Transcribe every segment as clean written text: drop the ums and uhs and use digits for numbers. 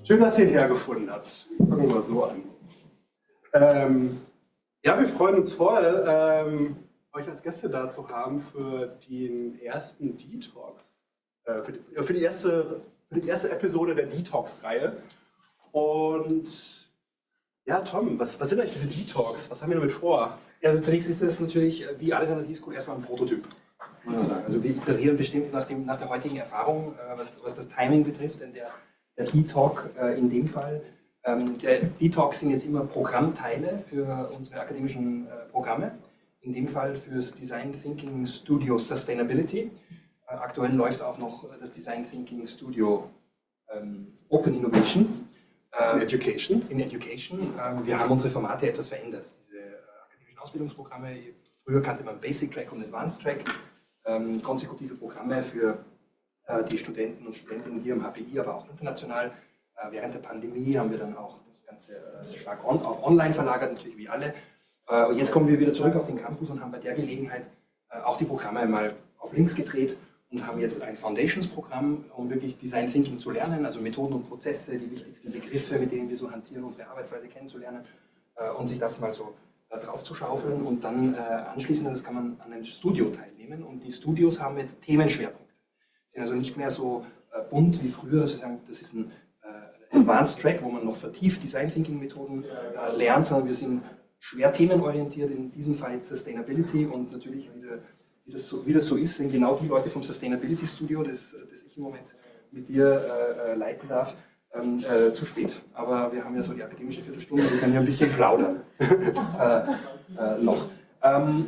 Schön, dass ihr hergefunden habt. Fangen wir mal so an. Ja, wir freuen uns voll, euch als Gäste da zu haben für den ersten Detox. Für die erste Episode der Detox-Reihe. Und ja, Tom, was sind eigentlich diese Detox? Was haben wir damit vor? Ja, also zunächst ist das natürlich, wie alles an der Disco, erstmal ein Prototyp. Also wir iterieren bestimmt nach der heutigen Erfahrung, was das Timing betrifft, denn der Detox in dem Fall, der Detox sind jetzt immer Programmteile für unsere akademischen Programme, in dem Fall fürs Design Thinking Studio Sustainability. Aktuell läuft auch noch das Design Thinking Studio Open Innovation. In Education. In Education. Wir haben unsere Formate etwas verändert. Diese akademischen Ausbildungsprogramme, früher kannte man Basic Track und Advanced Track, konsekutive Programme für die Studenten und Studentinnen hier am HPI, aber auch international. Während der Pandemie haben wir dann auch das Ganze stark auf Online verlagert, natürlich wie alle. Und jetzt kommen wir wieder zurück auf den Campus und haben bei der Gelegenheit auch die Programme mal auf links gedreht und haben jetzt ein Foundations-Programm, um wirklich Design Thinking zu lernen, also Methoden und Prozesse, die wichtigsten Begriffe, mit denen wir so hantieren, unsere Arbeitsweise kennenzulernen und sich das mal so drauf zu schaufeln und dann anschließend, das kann man an einem Studio teilnehmen und die Studios haben jetzt Themenschwerpunkte. Sind also nicht mehr so bunt wie früher, dass wir sagen, das ist ein Advanced Track, wo man noch vertieft Design Thinking Methoden lernt, sondern wir sind schwer themenorientiert, in diesem Fall jetzt Sustainability und natürlich, wie das so ist, sind genau die Leute vom Sustainability Studio, das ich im Moment mit dir leiten darf, zu spät. Aber wir haben ja so die akademische Viertelstunde, wir können ja ein bisschen plaudern noch.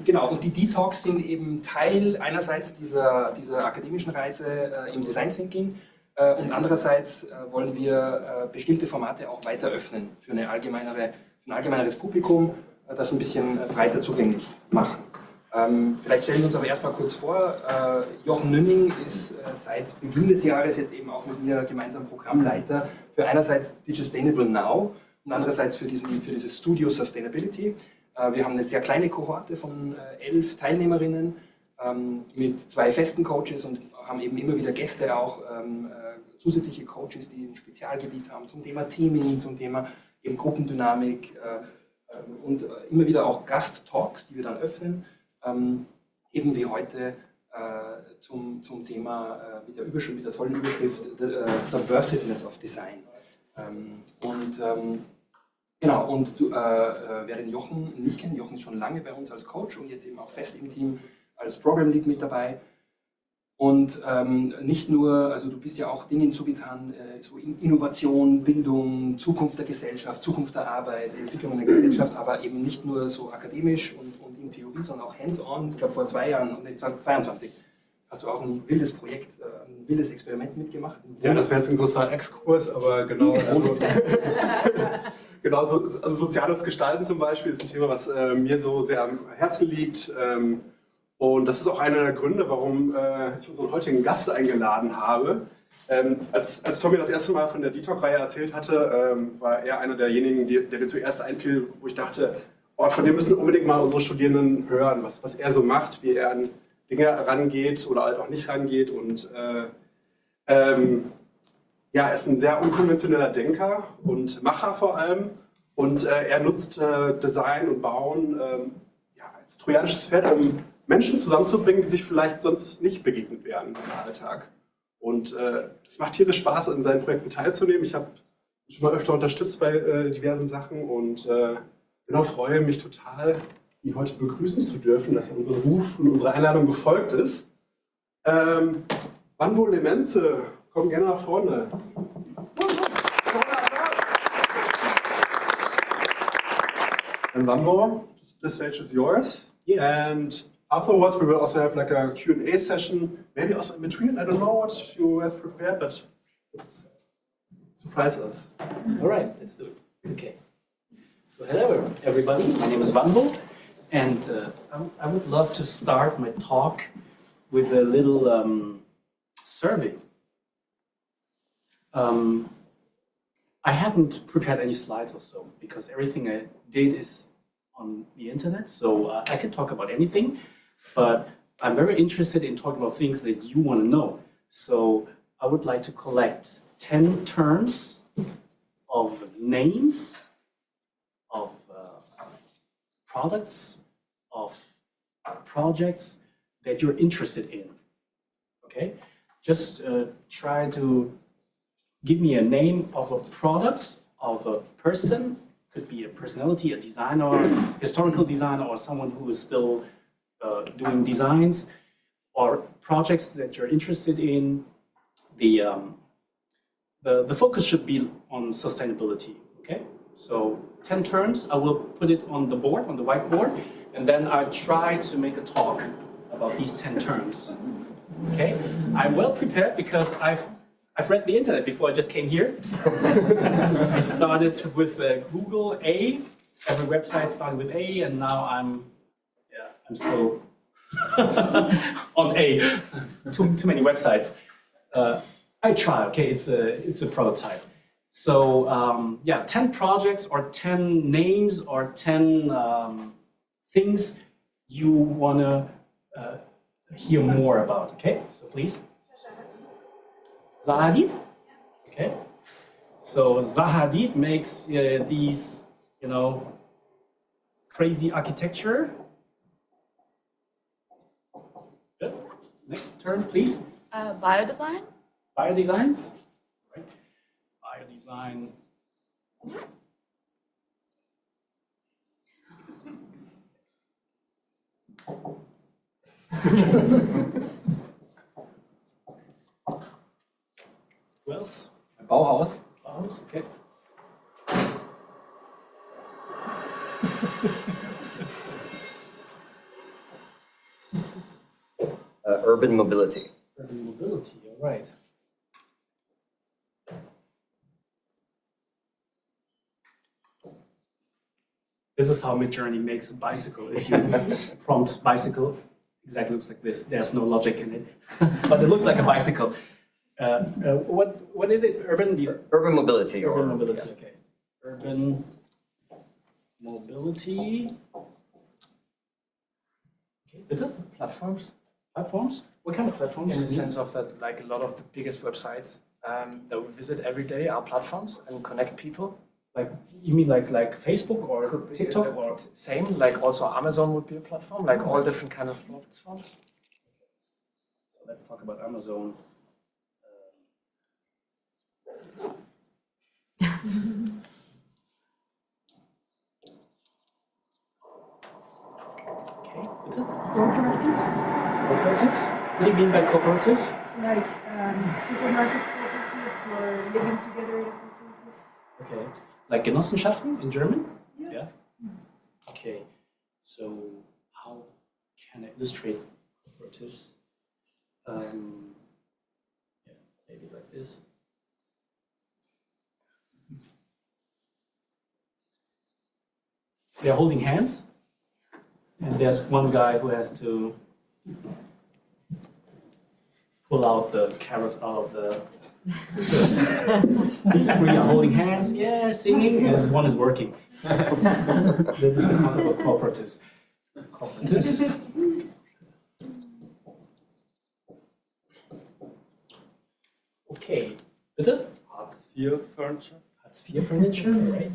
Genau, und die Detox sind eben Teil einerseits dieser akademischen Reise im Design Thinking und andererseits wollen wir bestimmte Formate auch weiter öffnen für ein allgemeineres Publikum, das ein bisschen breiter zugänglich machen. Vielleicht stellen wir uns aber erstmal kurz vor, Jochen Nünning ist seit Beginn des Jahres jetzt eben auch mit mir gemeinsam Programmleiter für einerseits Digisustainable Now und andererseits für dieses Studio Sustainability. Wir haben eine sehr kleine Kohorte von 11 Teilnehmerinnen mit 2 festen Coaches und haben eben immer wieder Gäste auch, zusätzliche Coaches, die ein Spezialgebiet haben zum Thema Teaming, zum Thema eben Gruppendynamik und immer wieder auch Gast-Talks, die wir dann öffnen, eben wie heute zum Thema mit der tollen Überschrift Subversiveness of Design. Genau, und wer den Jochen nicht kennt, Jochen ist schon lange bei uns als Coach und jetzt eben auch fest im Team als Program Lead mit dabei. Und nicht nur, also du bist ja auch Dingen zugetan, so Innovation, Bildung, Zukunft der Gesellschaft, Zukunft der Arbeit, Entwicklung der Gesellschaft, aber eben nicht nur so akademisch und in Theorie, sondern auch hands-on. Ich glaube vor 2 Jahren, 2022, hast du auch ein wildes Projekt, ein wildes Experiment mitgemacht. Ja, das wäre jetzt ein großer Exkurs, aber genau. Also, also soziales Gestalten zum Beispiel ist ein Thema, was mir so sehr am Herzen liegt. Und das ist auch einer der Gründe, warum ich unseren heutigen Gast eingeladen habe. Als Tommy das erste Mal von der Detox-Reihe erzählt hatte, war er einer derjenigen, der mir zuerst einfiel, wo ich dachte, oh, von dem müssen unbedingt mal unsere Studierenden hören, was er so macht, wie er an Dinge rangeht oder halt auch nicht rangeht. Und ja, er ist ein sehr unkonventioneller Denker und Macher vor allem. Und er nutzt Design und Bauen ja, als trojanisches Pferd, um Menschen zusammenzubringen, die sich vielleicht sonst nicht begegnet wären im Alltag. Und es macht tierisch Spaß, an seinen Projekten teilzunehmen. Ich habe schon mal öfter unterstützt bei diversen Sachen und genau freue mich total, ihn heute begrüßen zu dürfen, dass er unserem Ruf und unserer Einladung gefolgt ist. Vanvo Le-Mentzel, komm gerne nach vorne. And Vanvo, the stage is yours. Yeah. And afterwards, we will also have like a Q&A session, maybe also in between. I don't know what you have prepared, but let's surprise us. All right, let's do it. Okay. So hello, everybody. My name is Vanvo, and I would love to start my talk with a little survey. I haven't prepared any slides or so, because everything I did is on the internet, so I can talk about anything, but I'm very interested in talking about things that you want to know. So I would like to collect 10 terms of names, of products, of projects that you're interested in. Okay, just try to give me a name of a product, of a person, could be a personality, a designer, historical designer, or someone who is still doing designs, or projects that you're interested in. The focus should be on sustainability, okay? So 10 terms, I will put it on the board, on the whiteboard, and then I try to make a talk about these 10 terms, okay? I'm well prepared because I've read the internet before I just came here. I started with Google A, every website started with A, and now I'm still on A, too many websites. I try, okay, it's a prototype. So yeah, 10 projects or 10 names or 10 things you want to hear more about, okay? So please. Zaha Hadid, okay? So Zaha Hadid makes these, you know, crazy architecture. Good. Next turn, please. Biodesign. Biodesign. Right. Biodesign. Who else? Bauhaus. Bauhaus, okay. Urban mobility. Urban mobility, all right. This is how Midjourney makes a bicycle. If you prompt bicycle, exactly looks like this. There's no logic in it, but it looks like a bicycle. What is it? Urban mobility. Urban mobility. Yeah. Okay. Urban mobility. Okay. Bitte? Platforms. Platforms. What kind of platforms? In the sense of that, like a lot of the biggest websites that we visit every day are platforms and connect people. Like you mean like Facebook or Could be, TikTok or same. Like also Amazon would be a platform. Like all different kind of platforms. So let's talk about Amazon. Okay, bitte? Cooperatives, Cooperatives? What do you mean by cooperatives? like supermarket cooperatives or living together in a cooperative. Okay, like Genossenschaften in German? Yeah. Okay, so how can I illustrate cooperatives? Yeah, maybe like this. They're holding hands, and there's one guy who has to pull out the carrot out of the. These three are holding hands, yeah, singing, and one is working. This is the concept of cooperatives. Cooperatives. Okay, bitte? Hartz IV furniture. Hartz IV furniture, right?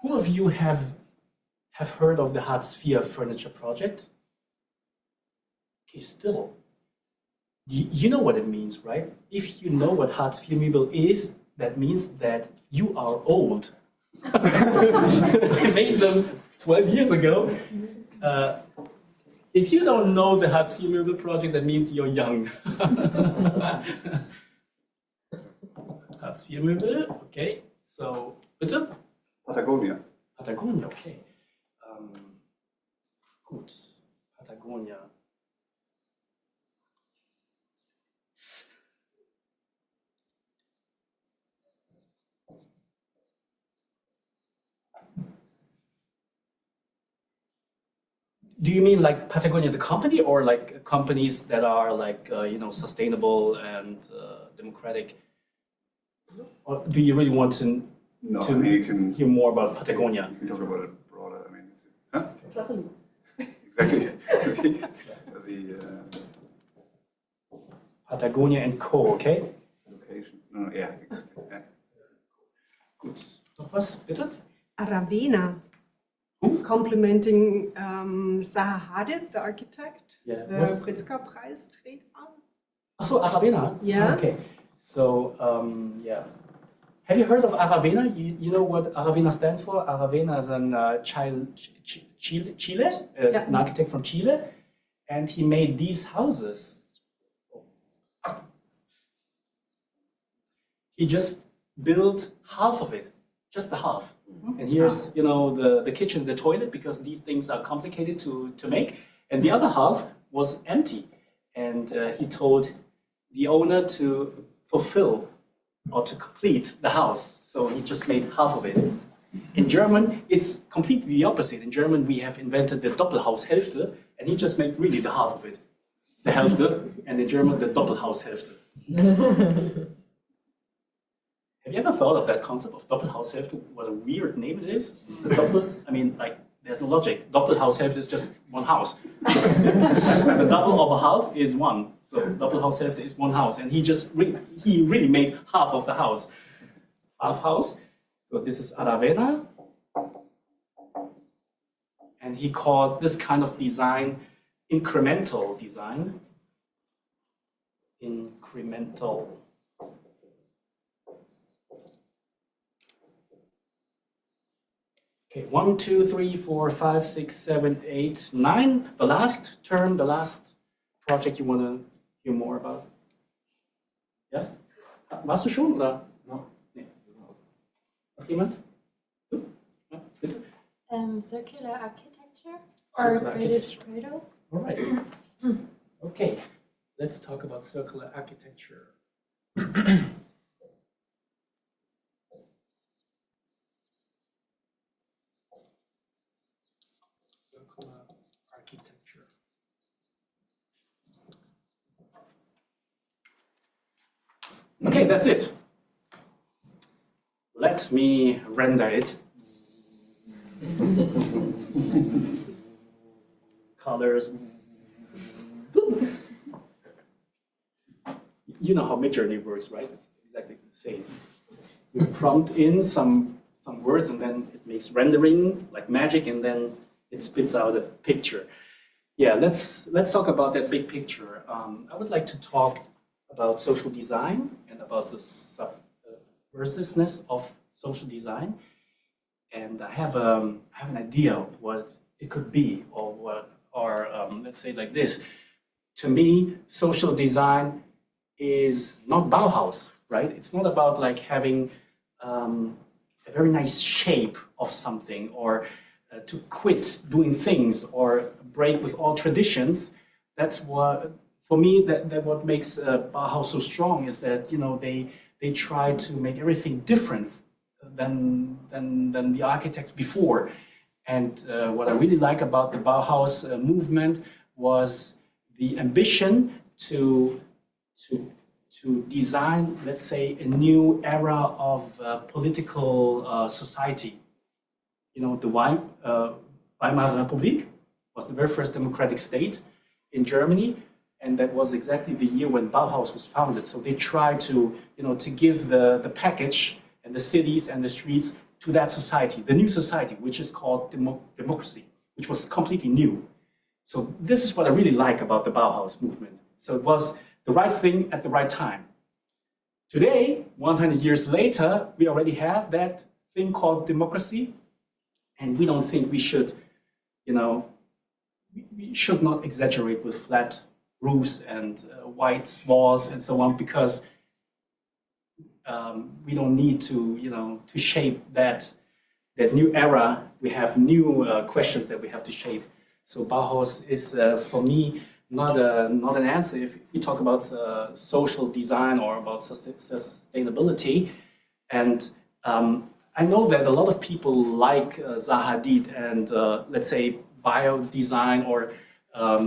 Who of you have heard of the Hartz IV furniture project? Okay, still. You know what it means, right? If you know what Hartz IV Möbel is, that means that you are old. I made them 12 years ago. If you don't know the Hartz IV Möbel project, that means you're young. Hartz IV Möbel, okay. So, bitte? Patagonia. Patagonia, okay. Gut, Patagonia. Do you mean like Patagonia the company, or like companies that are like sustainable and democratic? Or do you really want to No, I mean, you can hear more about Patagonia? You can talk about it broader. I mean, huh? exactly. Patagonia and Co., okay? Location. No, yeah, exactly. Yeah. Gut. Noch was, bitte? Aravena. Who? Complimenting Zaha Hadid, the architect, Yeah, the what's- Pritzker-Preisträger. Achso, Aravena? Yeah. Okay. So, yeah. Have you heard of Aravena? You know what Aravena stands for? Aravena is Chile, Yeah. an architect from Chile, and he made these houses. He just built half of it, just the half. And here's, you know, the kitchen, the toilet, because these things are complicated to make. And the other half was empty. And he told the owner to fulfill or to complete the house. So he just made half of it. In German, it's completely the opposite. In German, we have invented the Doppelhaushälfte, and he just made really the half of it. The Hälfte, and in German, the Doppelhaushälfte. Have you ever thought of that concept of Doppelhaushälfte? What a weird name it is. I mean, like, there's no logic. Doppelhaushälfte is just one house. The double of a half is one. So Doppelhaushälfte is one house. And he really made half of the house. Half house. So this is Aravena. And he called this kind of design incremental design. Incremental. Okay, 1, 2, 3, 4, 5, 6, 7, 8, 9. The last term, the last project you want to hear more about? Ja? Warst du schon oder? No. Nee. Noch jemand? Du? Ja, bitte? Circular architecture Circular or creative architecture. cradle. All right. Okay, let's talk about circular architecture. Circular architecture. Okay, that's it. Let me render it. Colors. You know how Midjourney works, right? It's exactly the same. You prompt in some words and then it makes rendering like magic and then it spits out a picture. Yeah, let's talk about that big picture. I would like to talk about social design and about the subversiveness of social design. And I have an idea of what it could be, or let's say it like this. To me, social design is not Bauhaus, right? It's not about like having a very nice shape of something, or to quit doing things, or break with all traditions. That's what, for me, that what makes Bauhaus so strong is that, you know, they try to make everything different than the architects before. And what I really like about the Bauhaus movement was the ambition to design, let's say, a new era of political society. You know, the Weimar Republic was the very first democratic state in Germany, and that was exactly the year when Bauhaus was founded. So they tried to, you know, to give the package and the cities and the streets to that society, the new society, which is called democracy, which was completely new. So this is what I really like about the Bauhaus movement. So it was the right thing at the right time. Today, 100 years later, we already have that thing called democracy, and we don't think we should, you know, we should not exaggerate with flat roofs and white walls and so on, because we don't need to, you know, to shape that new era. We have new questions that we have to shape. So Bauhaus is, for me, not an answer if we talk about social design or about sustainability. And I know that a lot of people like Zaha Hadid and let's say bio design or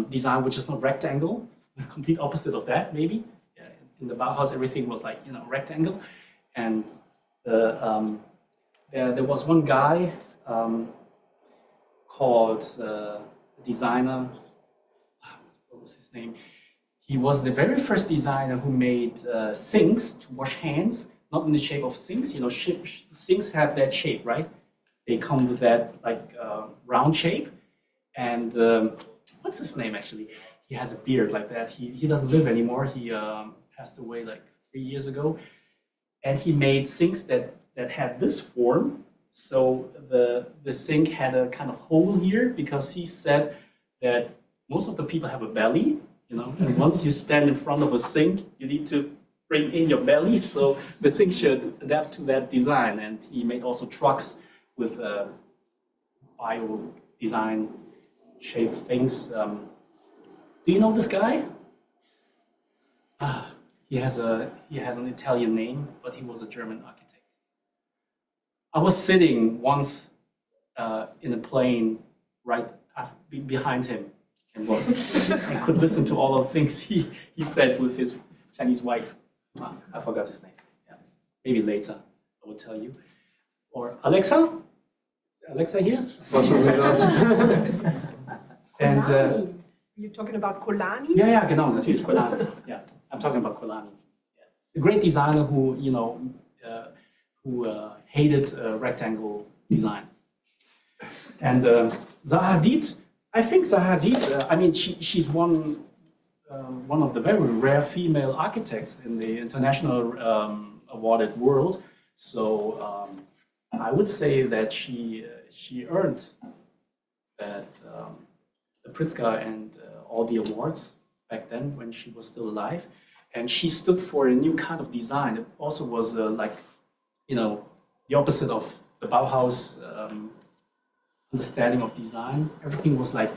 design which is not rectangle, the complete opposite of that maybe. Yeah, in the Bauhaus everything was like, you know, rectangle. And there was one guy called, designer. What was his name? He was the very first designer who made sinks to wash hands, not in the shape of sinks. You know, sinks have that shape, right? They come with that like round shape. And what's his name actually? He has a beard like that. He doesn't live anymore. He passed away like 3 years ago. And he made sinks that had this form. So the sink had a kind of hole here because he said that most of the people have a belly, you know, and once you stand in front of a sink, you need to bring in your belly. So the sink should adapt to that design. And he made also trucks with bio design shaped things. Do you know this guy? He has an Italian name, but he was a German architect. I was sitting once in a plane right behind him and could listen to all of the things he said with his Chinese wife. I forgot his name. Yeah. Maybe later I will tell you. Or Alexa? Is Alexa here? And You're talking about Kolani? ja, genau, natürlich Kolani. Yeah, I'm talking about Kolani. Yeah. A great designer who, you know, hated rectangle design. And Zaha Hadid, I think Zaha Hadid, I mean, she's one of the very rare female architects in the international awarded world. So I would say that she earned that the Pritzker and all the awards back then when she was still alive. And she stood for a new kind of design. It also was like, you know, the opposite of the Bauhaus understanding of design. Everything was like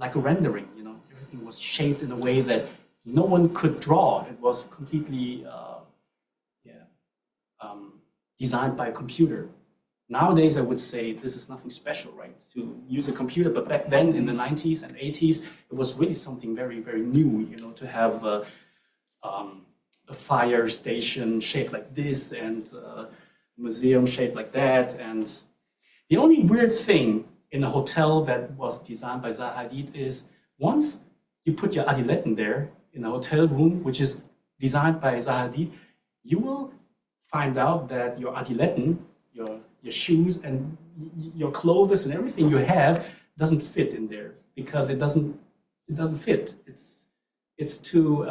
a rendering, you know. Everything was shaped in a way that no one could draw. It was completely designed by a computer. Nowadays, I would say this is nothing special, right? To use a computer, but back then in the 90s and 80s, it was really something very, very new, you know, to have a fire station shaped like this and a museum shaped like that. And the only weird thing in a hotel that was designed by Zaha Hadid is once you put your adiletten there in a hotel room, which is designed by Zaha Hadid, you will find out that your adiletten, your shoes and your clothes and everything you have doesn't fit in there because it doesn't fit. It's too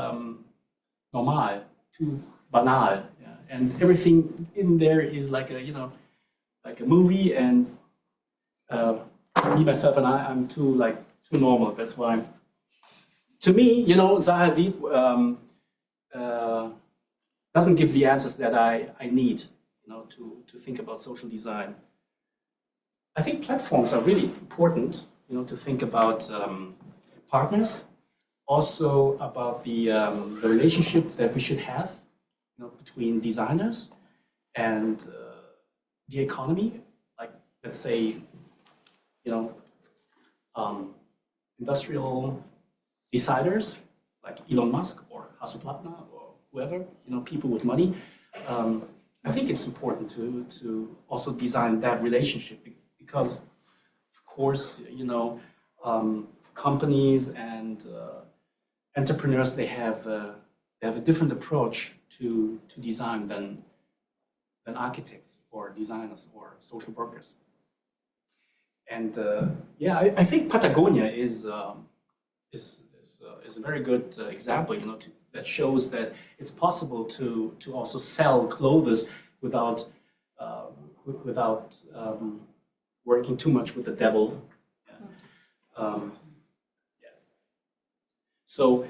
normal, too banal, yeah. And everything in there is like a, you know, like a movie. And me, myself, and I'm too normal. That's why, to me, you know, Zaha Hadid doesn't give the answers that I need, you know, to think about social design. I think platforms are really important, you know, to think about partners, also about the relationship that we should have, you know, between designers and the economy. Like, let's say, you know, industrial deciders like Elon Musk or Hasso Plattner or whoever, you know, people with money. I think it's important to also design that relationship because, of course, you know, companies and entrepreneurs, they have a different approach to design than architects or designers or social workers. And yeah, I think Patagonia is a very good example, you know, that shows that it's possible to also sell clothes without working too much with the devil. Yeah. So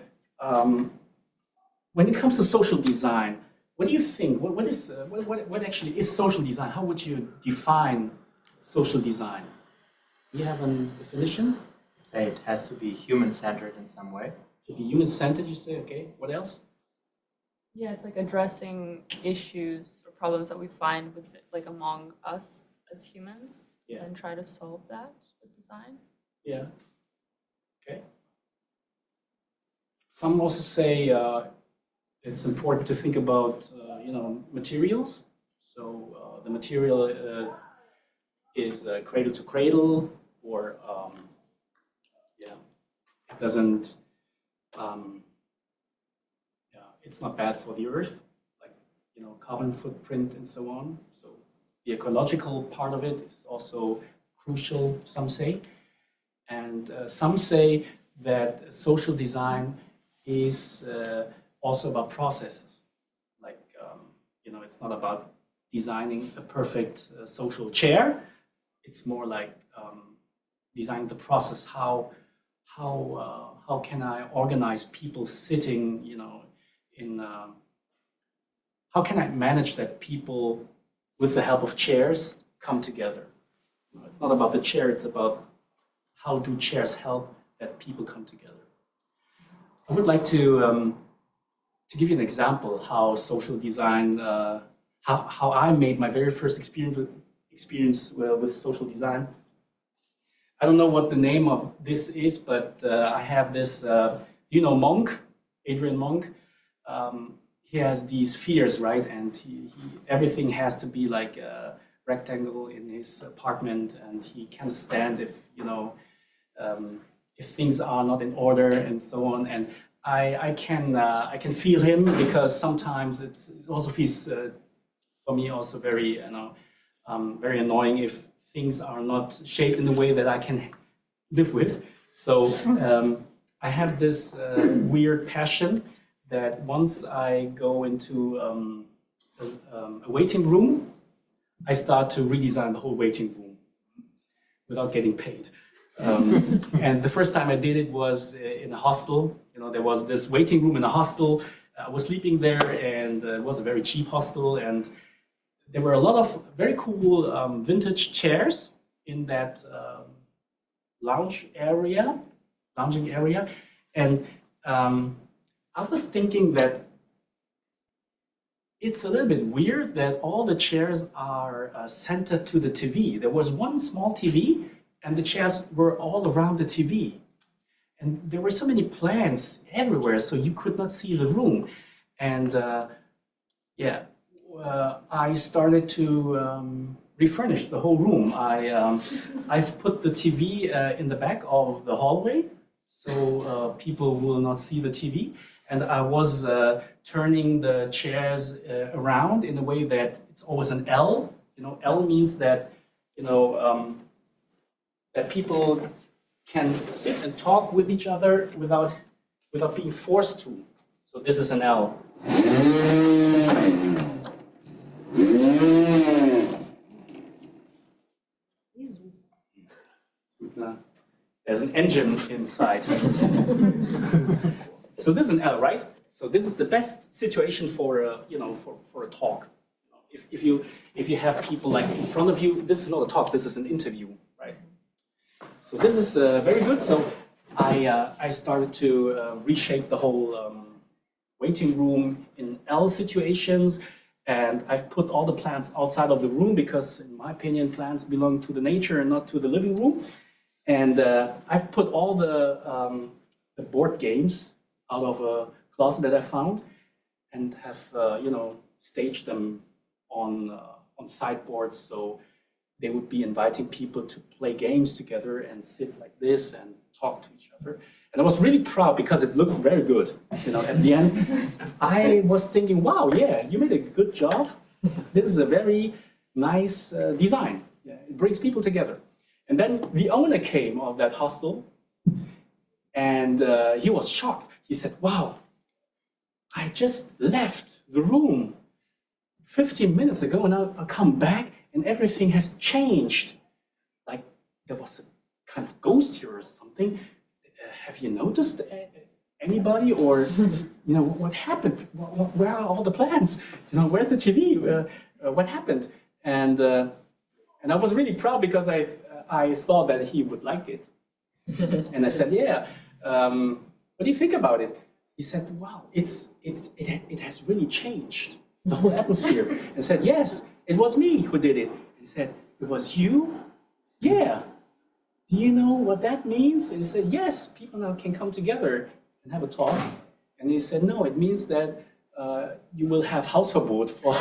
when it comes to social design, what do you think? What actually is social design? How would you define social design? Do you have a definition? Say it has to be human-centered in some way. To be human-centered, you say, okay. What else? Yeah, it's like addressing issues or problems that we find with like among us as humans, Yeah. and try to solve that with design. Yeah. Okay. Some also say it's important to think about, you know, materials. So the material is cradle to cradle, or doesn't, it's not bad for the earth, like, carbon footprint and so on. So the ecological part of it is also crucial, some say. And some say that social design is also about processes. Like, it's not about designing a perfect social chair. It's more like designing the process. How can I organize people sitting, how can I manage that people, with the help of chairs, come together? It's not about the chair, it's about how do chairs help that people come together. I would like to give you an example how social design, how I made my very first experience with social design. I don't know what the name of this is, but I have this, Monk, Adrian Monk. He has these spheres, right? And everything has to be like a rectangle in his apartment, and he can't stand if things are not in order and so on. And I can feel him, because sometimes it also feels for me also very very annoying if things are not shaped in the way that I can live with. So I have this weird passion that once I go into a waiting room, I start to redesign the whole waiting room without getting paid. And the first time I did it was in a hostel. There was this waiting room in a hostel. I was sleeping there, and it was a very cheap hostel. And there were a lot of very cool vintage chairs in that lounging area. And I was thinking that it's a little bit weird that all the chairs are centered to the TV. There was one small TV, and the chairs were all around the TV. And there were so many plants everywhere, so you could not see the room. And I started to refurnish the whole room. I've put the TV in the back of the hallway, so people will not see the TV. And I was turning the chairs around in a way that it's always an L. L means that that people can sit and talk with each other without being forced to. So this is an L. There's an engine inside. So this is an L, right? So this is the best situation for a talk. If you have people like in front of you, this is not a talk. This is an interview, right? So this is very good. So I started to reshape the whole waiting room in L situations, and I've put all the plants outside of the room because, in my opinion, plants belong to the nature and not to the living room. And I've put all the board games out of a closet that I found, and have staged them on sideboards, so they would be inviting people to play games together and sit like this and talk to each other. And I was really proud because it looked very good. At the end, I was thinking, wow, yeah, you made a good job. This is a very nice design. Yeah, it brings people together. And then the owner came of that hostel, and he was shocked. He said, wow, I just left the room 15 minutes ago, and I come back and everything has changed. Like there was a kind of ghost here or something. Have you noticed anybody, or what happened? Where are all the plants? Where's the TV? What happened? And I was really proud because I thought that he would like it. And I said, yeah. What do you think about it? He said, wow, it has really changed the whole atmosphere. And I said, yes, it was me who did it. He said, it was you? Yeah. Do you know what that means? And he said, yes, people now can come together and have a talk. And he said, no, it means that you will have Hausverbot for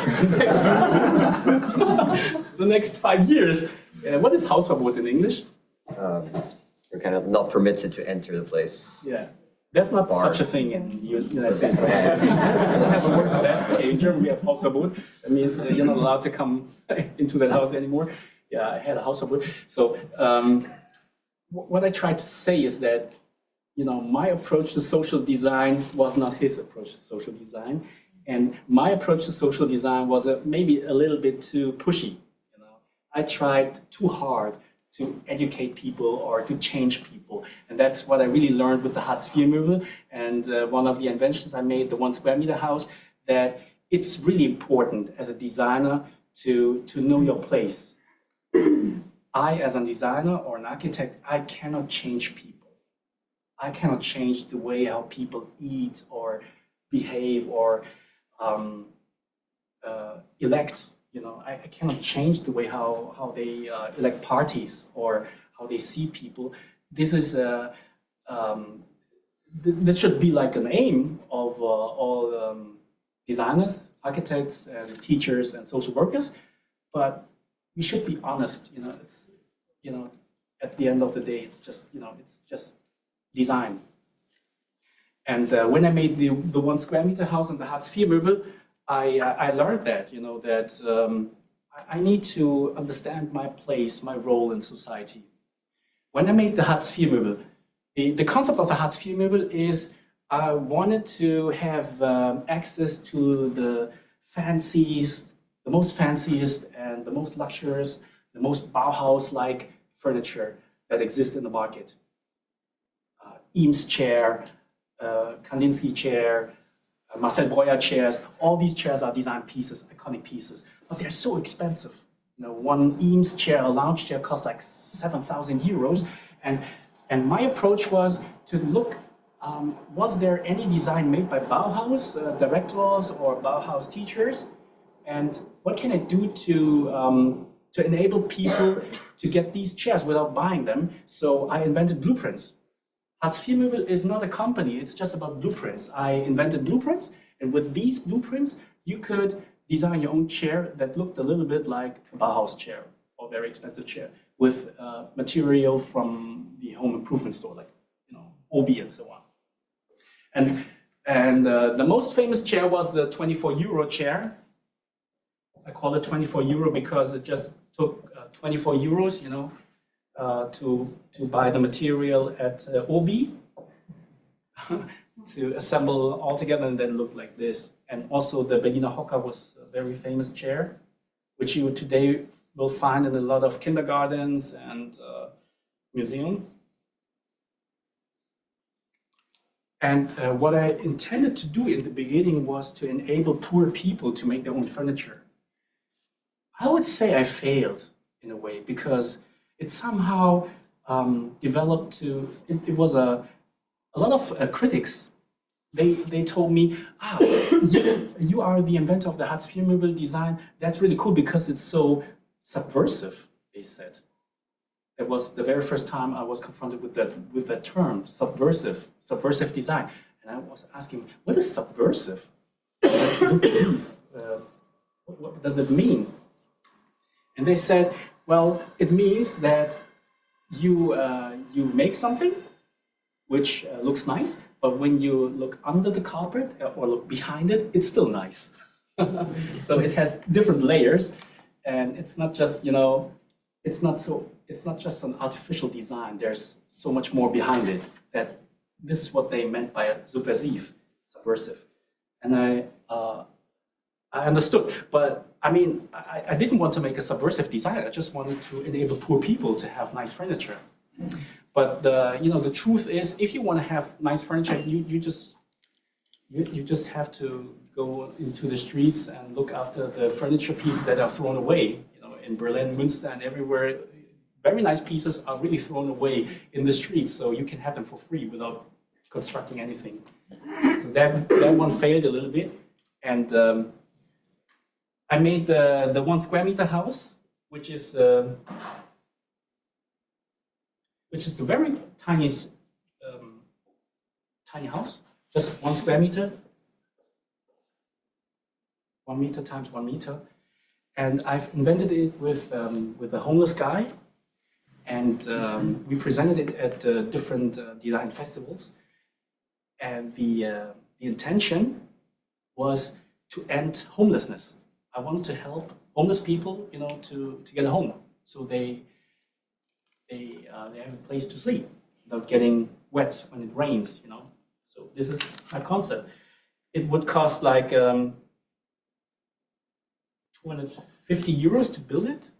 the next 5 years. What is Hausverbot in English? You're kind of not permitted to enter the place. Yeah. There's not Bar. such a thing in the United States. Right? I don't have a word for that. In Germany, we have Hausverbot. That means you're not allowed to come into that house anymore. Yeah, I had a Hausverbot. So what I try to say is that, my approach to social design was not his approach to social design. And my approach to social design was maybe a little bit too pushy. I tried too hard to educate people or to change people. And that's what I really learned with the Hartz-IV-Möbel. And one of the inventions I made, the 1 square meter house, that it's really important as a designer to know your place. I, as a designer or an architect, I cannot change people. I cannot change the way how people eat or behave or elect. I cannot change the way how they elect parties or how they see people. This is this should be like an aim of all designers, architects, and teachers and social workers. But we should be honest. It's at the end of the day, it's just it's just design. And when I made the 1 square meter house and the Hartz-IV-Möbel, I learned that, that I need to understand my place, my role in society. When I made the Hartz-IV-Möbel, the concept of the Hartz-IV-Möbel is I wanted to have access to the most fanciest and the most luxurious, the most Bauhaus-like furniture that exists in the market. Eames chair, Kandinsky chair, Marcel Breuer chairs, all these chairs are design pieces, iconic pieces, but they're so expensive. One Eames chair, a lounge chair, costs like 7,000 euros. And my approach was to look, was there any design made by Bauhaus directors or Bauhaus teachers? And what can I do to enable people to get these chairs without buying them? So I invented blueprints. Hartz-IV-Möbel is not a company, it's just about blueprints. I invented blueprints, and with these blueprints, you could design your own chair that looked a little bit like a Bauhaus chair or very expensive chair with material from the home improvement store, like Obi and so on. And the most famous chair was the 24 euro chair. I call it 24 euro because it just took 24 euros, to buy the material at Obi, to assemble all together and then look like this. And also the Berliner Hocker was a very famous chair, which you today will find in a lot of kindergartens and museums. And what I intended to do in the beginning was to enable poor people to make their own furniture. I would say I failed in a way because it somehow developed to, it was a lot of critics. They told me, you are the inventor of the Hartz-IV-Möbel design. That's really cool because it's so subversive, they said. It was the very first time I was confronted with that term, subversive design. And I was asking, what is subversive? What does it mean? And they said, well, it means that you make something which looks nice, but when you look under the carpet or look behind it, it's still nice. So it has different layers, and it's not just it's not just an artificial design. There's so much more behind it. That this is what they meant by subversive, and I understood, but I mean, I didn't want to make a subversive design. I just wanted to enable poor people to have nice furniture. But the truth is, if you want to have nice furniture, you just have to go into the streets and look after the furniture pieces that are thrown away. In Berlin, Münster, and everywhere, very nice pieces are really thrown away in the streets, so you can have them for free without constructing anything. So that one failed a little bit, and I made the 1 square meter house, which is a very tiny house, just 1 square meter, 1 meter times 1 meter. And I've invented it with a homeless guy. And we presented it at different design festivals. And the intention was to end homelessness. I wanted to help homeless people, you know, to get a home, so they have a place to sleep without getting wet when it rains, you know. So this is my concept. It would cost like 250 euros to build it.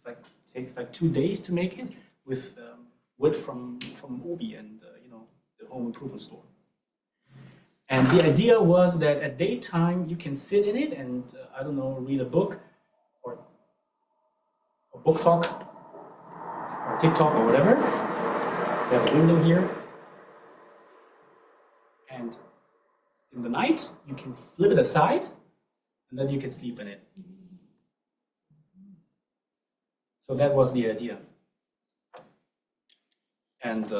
It takes like 2 days to make it with wood from Obi and you know, the home improvement store. And the idea was that at daytime you can sit in it and I don't know, read a book or a book talk or TikTok or whatever. There's a window here. And in the night you can flip it aside and then you can sleep in it. So that was the idea. And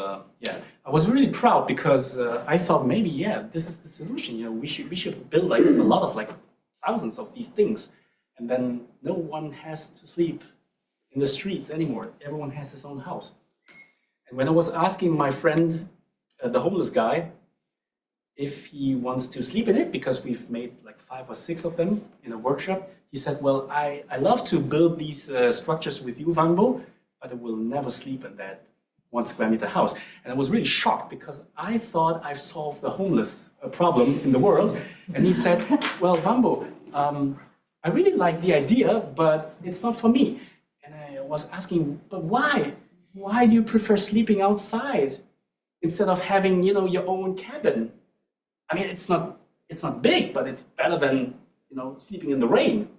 yeah, I was really proud because I thought maybe, yeah, this is the solution. You know, we should build like a lot of like thousands of these things, and then no one has to sleep in the streets anymore. Everyone has his own house. And when I was asking my friend, the homeless guy, if he wants to sleep in it, because we've made like 5 or 6 of them in a workshop, he said, well, I love to build these structures with you, Vanbo, but I will never sleep in that 1 square meter house. And I was really shocked because I thought I've solved the homeless problem in the world. And he said, well, Vanbo, I really like the idea, but it's not for me. And I was asking, but why? Why do you prefer sleeping outside instead of having, you know, your own cabin? I mean, it's not big, but it's better than, you know, sleeping in the rain.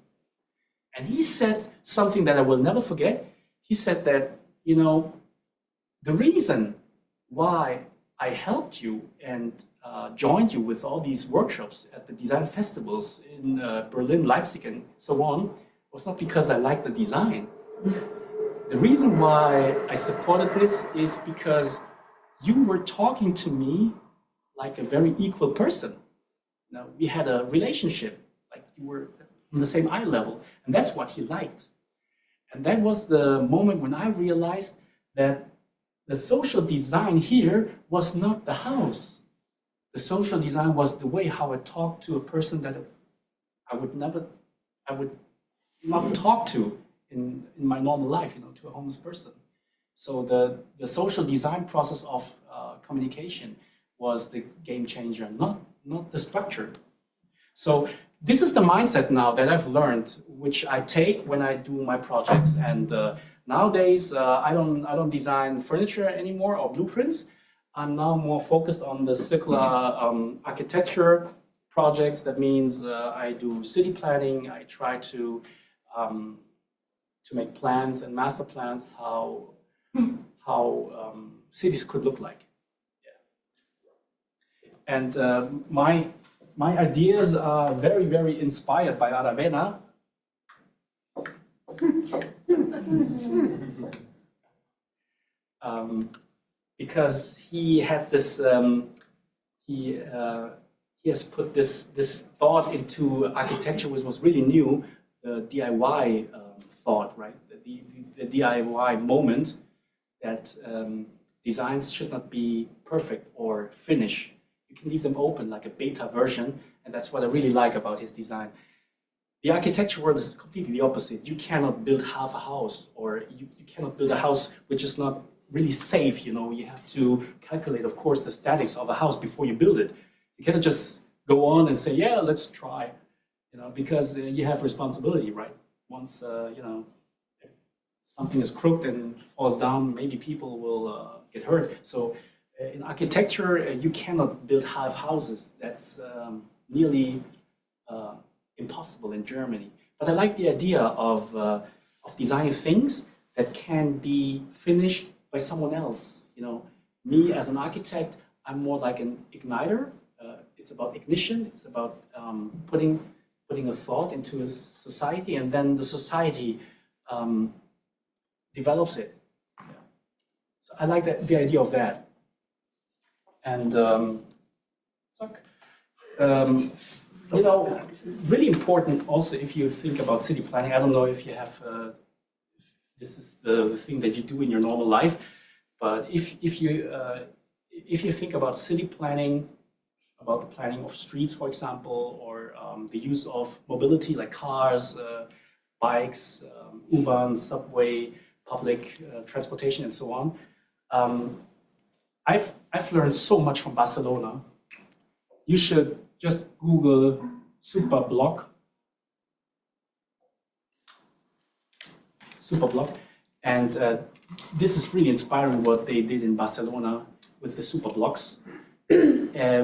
And he said something that I will never forget. He said that, you know, the reason why I helped you and joined you with all these workshops at the design festivals in Berlin, Leipzig, and so on, was not because I liked the design. The reason why I supported this is because you were talking to me like a very equal person. You know, we had a relationship, like you were on the same eye level, and that's what he liked. And that was the moment when I realized that the social design here was not the house. The social design was the way how I talk to a person that I would not talk to in my normal life, you know, to a homeless person. So the social design process of communication was the game changer, not the structure. So this is the mindset now that I've learned, which I take when I do my projects. And nowadays, I don't design furniture anymore or blueprints. I'm now more focused on the circular architecture projects. That means I do city planning. I try to make plans and master plans how cities could look like. Yeah. And my ideas are very, very inspired by Aravena. Because he had this, he has put this thought into architecture, which was really new, the DIY thought, right? The DIY moment that designs should not be perfect or finished. You can leave them open like a beta version, and that's what I really like about his design. The architecture world is completely the opposite. You cannot build half a house, or you cannot build a house which is not really safe. You know, you have to calculate, of course, the statics of a house before you build it. You cannot just go on and say, yeah, let's try, you know, because you have responsibility, right? Once, you know, if something is crooked and falls down, maybe people will get hurt. So in architecture, you cannot build half houses. That's nearly impossible in Germany. But I like the idea of designing things that can be finished by someone else. You know, me as an architect, I'm more like an igniter. It's about ignition. It's about putting a thought into a society, and then the society develops it. Yeah. So I like the idea of that. And you know, really important also if you think about city planning. I don't know if you have this is the thing that you do in your normal life. But if you think about city planning, about the planning of streets, for example, or the use of mobility like cars, bikes, U-Bahn, subway, public transportation, and so on. I've learned so much from Barcelona. You should just Google Superblock. And this is really inspiring what they did in Barcelona with the Superblocks.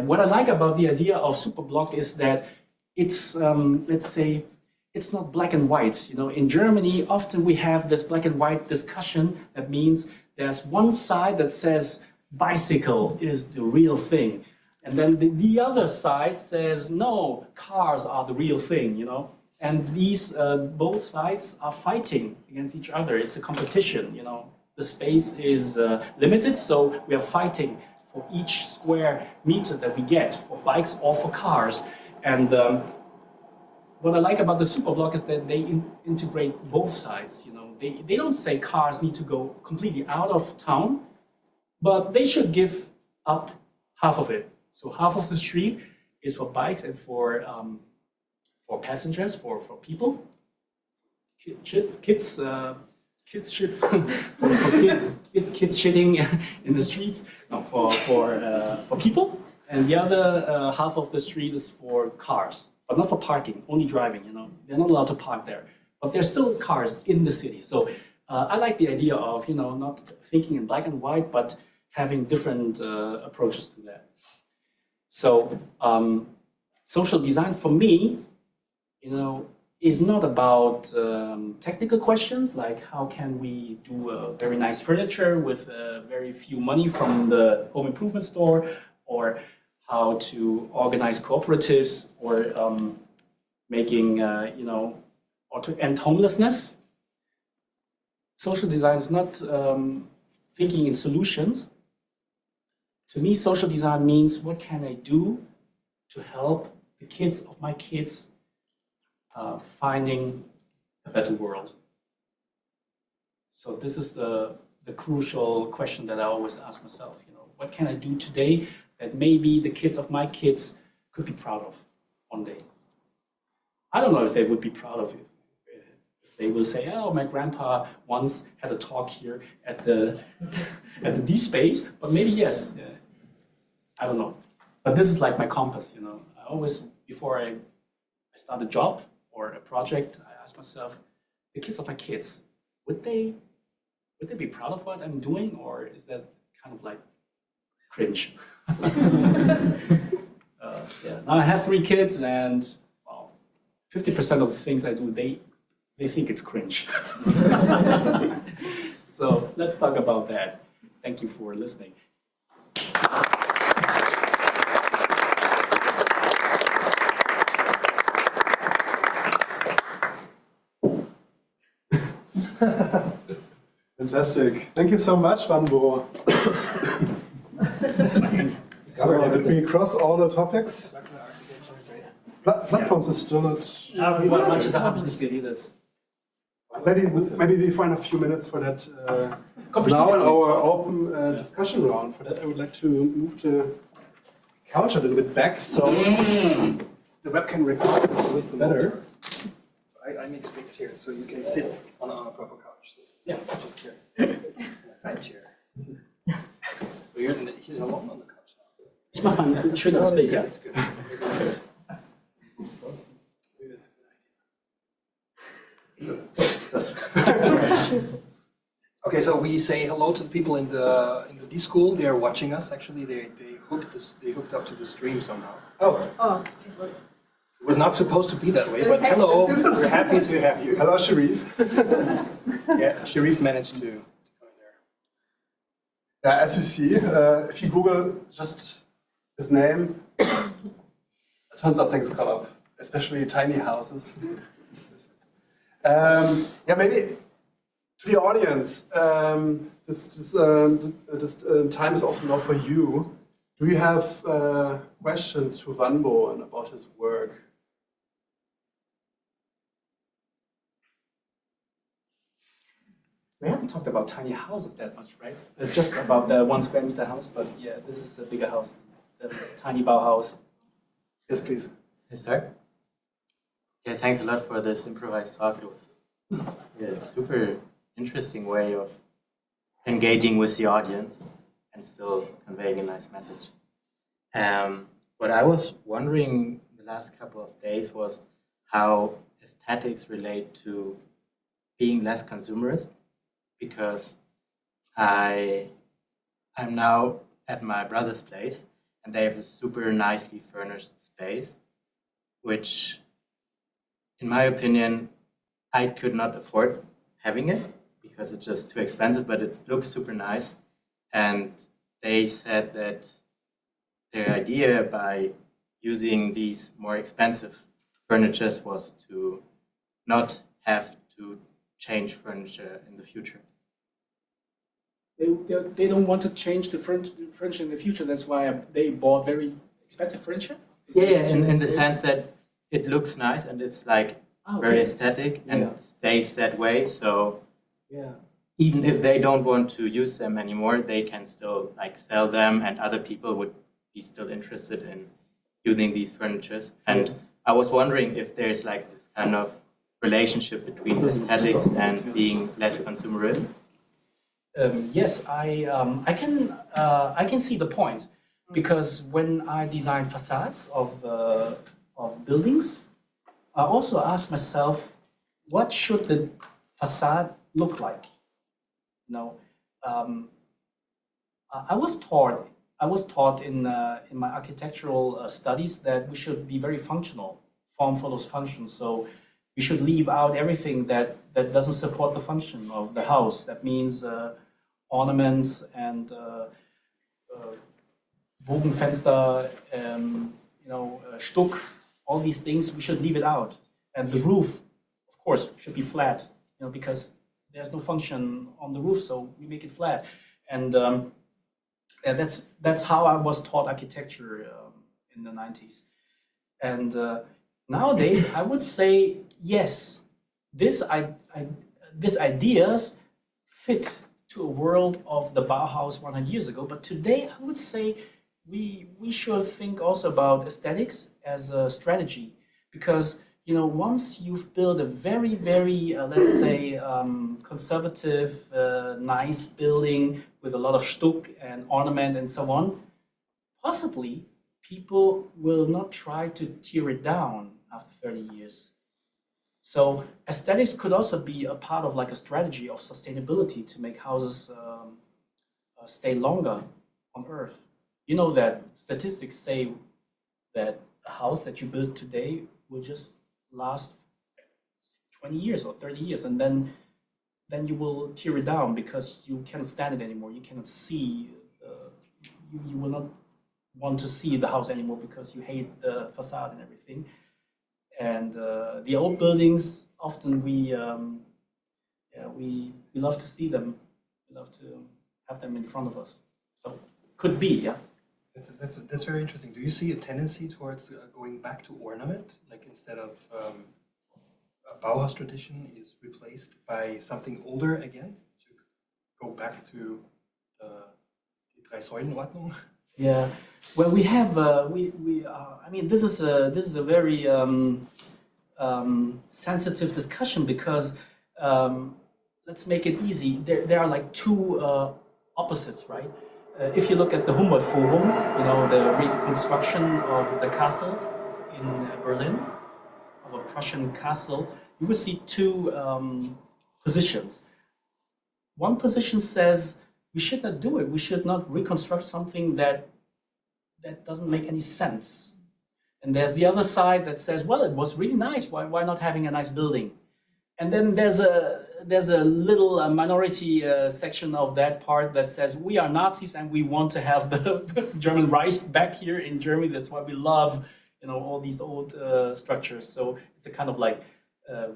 What I like about the idea of Superblock is that it's, let's say, it's not black and white. You know, in Germany, often we have this black and white discussion. That means there's one side that says bicycle is the real thing. And then the other side says, no, cars are the real thing, you know. And these, both sides are fighting against each other. It's a competition, you know. The space is limited, so we are fighting for each square meter that we get for bikes or for cars. And what I like about the Superblock is that they integrate both sides, you know. They don't say cars need to go completely out of town, but they should give up half of it. So half of the street is for bikes and for passengers, for people, kids shits, kids shitting in the streets, no, for people, and the other half of the street is for cars, but not for parking, only driving. You know, they're not allowed to park there, but there's still cars in the city. So I like the idea of, you know, not thinking in black and white, but having different approaches to that. So social design for me, you know, is not about technical questions like how can we do a very nice furniture with very few money from the home improvement store, or how to organize cooperatives, or making, you know, or to end homelessness. Social design is not thinking in solutions. To me, social design means what can I do to help the kids of my kids finding a better world. So this is the crucial question that I always ask myself. You know, what can I do today that maybe the kids of my kids could be proud of one day? I don't know if they would be proud of it. They will say, "Oh, my grandpa once had a talk here at the D space," but maybe yes. I don't know. But this is like my compass. You know, I always, before I start a job or a project, I ask myself, the kids of my kids, would they be proud of what I'm doing, or is that kind of like cringe? Yeah. Now I have 3 kids, and well, 50% of the things I do, they think it's cringe. So let's talk about that. Thank you for listening. Fantastic. Thank you so much, Vanbo. So, did we cross all the topics? Platforms is still not... Manche Sachen habe ich nicht geredet. Maybe we find a few minutes for that now in our open discussion round. For that, I would like to move the couch a little bit back so the web can record this better. I make space here, so you can sit on a proper couch. So Yeah. just here, in a side chair. So he's alone on the couch now. Ich mache mal ein schöneres Bild, ja. That's good. Okay, so we say hello to the people in the D school. They are watching us. Actually, they hooked up to the stream somehow. Oh, It was not supposed to be that way, but hello, we're happy to have you. Hello, Sharif. Yeah, Sharif managed to go in there. Yeah, as you see, if you Google just his name, tons of things come up, especially tiny houses. Yeah, maybe to the audience, this time is also now for you. Do you have questions to Vanbo and about his work? We haven't talked about tiny houses that much, right? It's just about the 1 square meter house, but yeah, this is a bigger house, the tiny Bauhaus. Yes, please. Yes, sir. Yes, thanks a lot for this improvised talk. It was a super interesting way of engaging with the audience and still conveying a nice message. What I was wondering the last couple of days was how aesthetics relate to being less consumerist, because I'm now at my brother's place and they have a super nicely furnished space, which in my opinion, I could not afford having it because it's just too expensive, but it looks super nice. And they said that their idea by using these more expensive furnitures was to not have to change furniture in the future. They don't want to change the furniture in the future. That's why they bought very expensive furniture. Yeah, in the sense that it looks nice and it's like very aesthetic and it stays that way. So even if they don't want to use them anymore, they can still like sell them, and other people would be still interested in using these furnitures. And I was wondering if there's like this kind of relationship between aesthetics and being less consumerist. Yes, I can see the point, because when I design facades of buildings, I also ask myself, what should the facade look like? You know, I was taught in my architectural studies that we should be very functional, form follows function. So we should leave out everything that doesn't support the function of the house. That means ornaments and Bogenfenster, Stuck, all these things, we should leave it out. And the roof, of course, should be flat, because there's no function on the roof, so we make it flat. And that's how I was taught architecture in the 90s. And nowadays, I would say, yes, these ideas fit to a world of the Bauhaus 100 years ago. But today, I would say we should think also about aesthetics as a strategy, because once you've built a very, very, let's say, conservative, nice building with a lot of stuck and ornament and so on, possibly people will not try to tear it down after 30 years. So aesthetics could also be a part of like a strategy of sustainability to make houses stay longer on Earth. You know that statistics say that a house that you build today will just last 20 years or 30 years, and then you will tear it down because you cannot stand it anymore. You cannot see, you will not want to see the house anymore because you hate the facade and everything. And the old buildings, often we love to see them. We love to have them in front of us. So could be, yeah. That's very interesting. Do you see a tendency towards going back to ornament, like instead of a Bauhaus tradition is replaced by something older again, to go back to die Drei-Säulen-Ordnung? Yeah, well, we have I mean, this is a very sensitive discussion, because let's make it easy. There are like two opposites, right? If you look at the Humboldt Forum, the reconstruction of the castle in Berlin, of a Prussian castle, you will see two positions. One position says we should not do it. We should not reconstruct something that doesn't make any sense. And there's the other side that says, well, it was really nice. Why not having a nice building? And then there's a little minority section of that part that says we are Nazis and we want to have the German Reich back here in Germany. That's why we love all these old structures. So it's a kind of like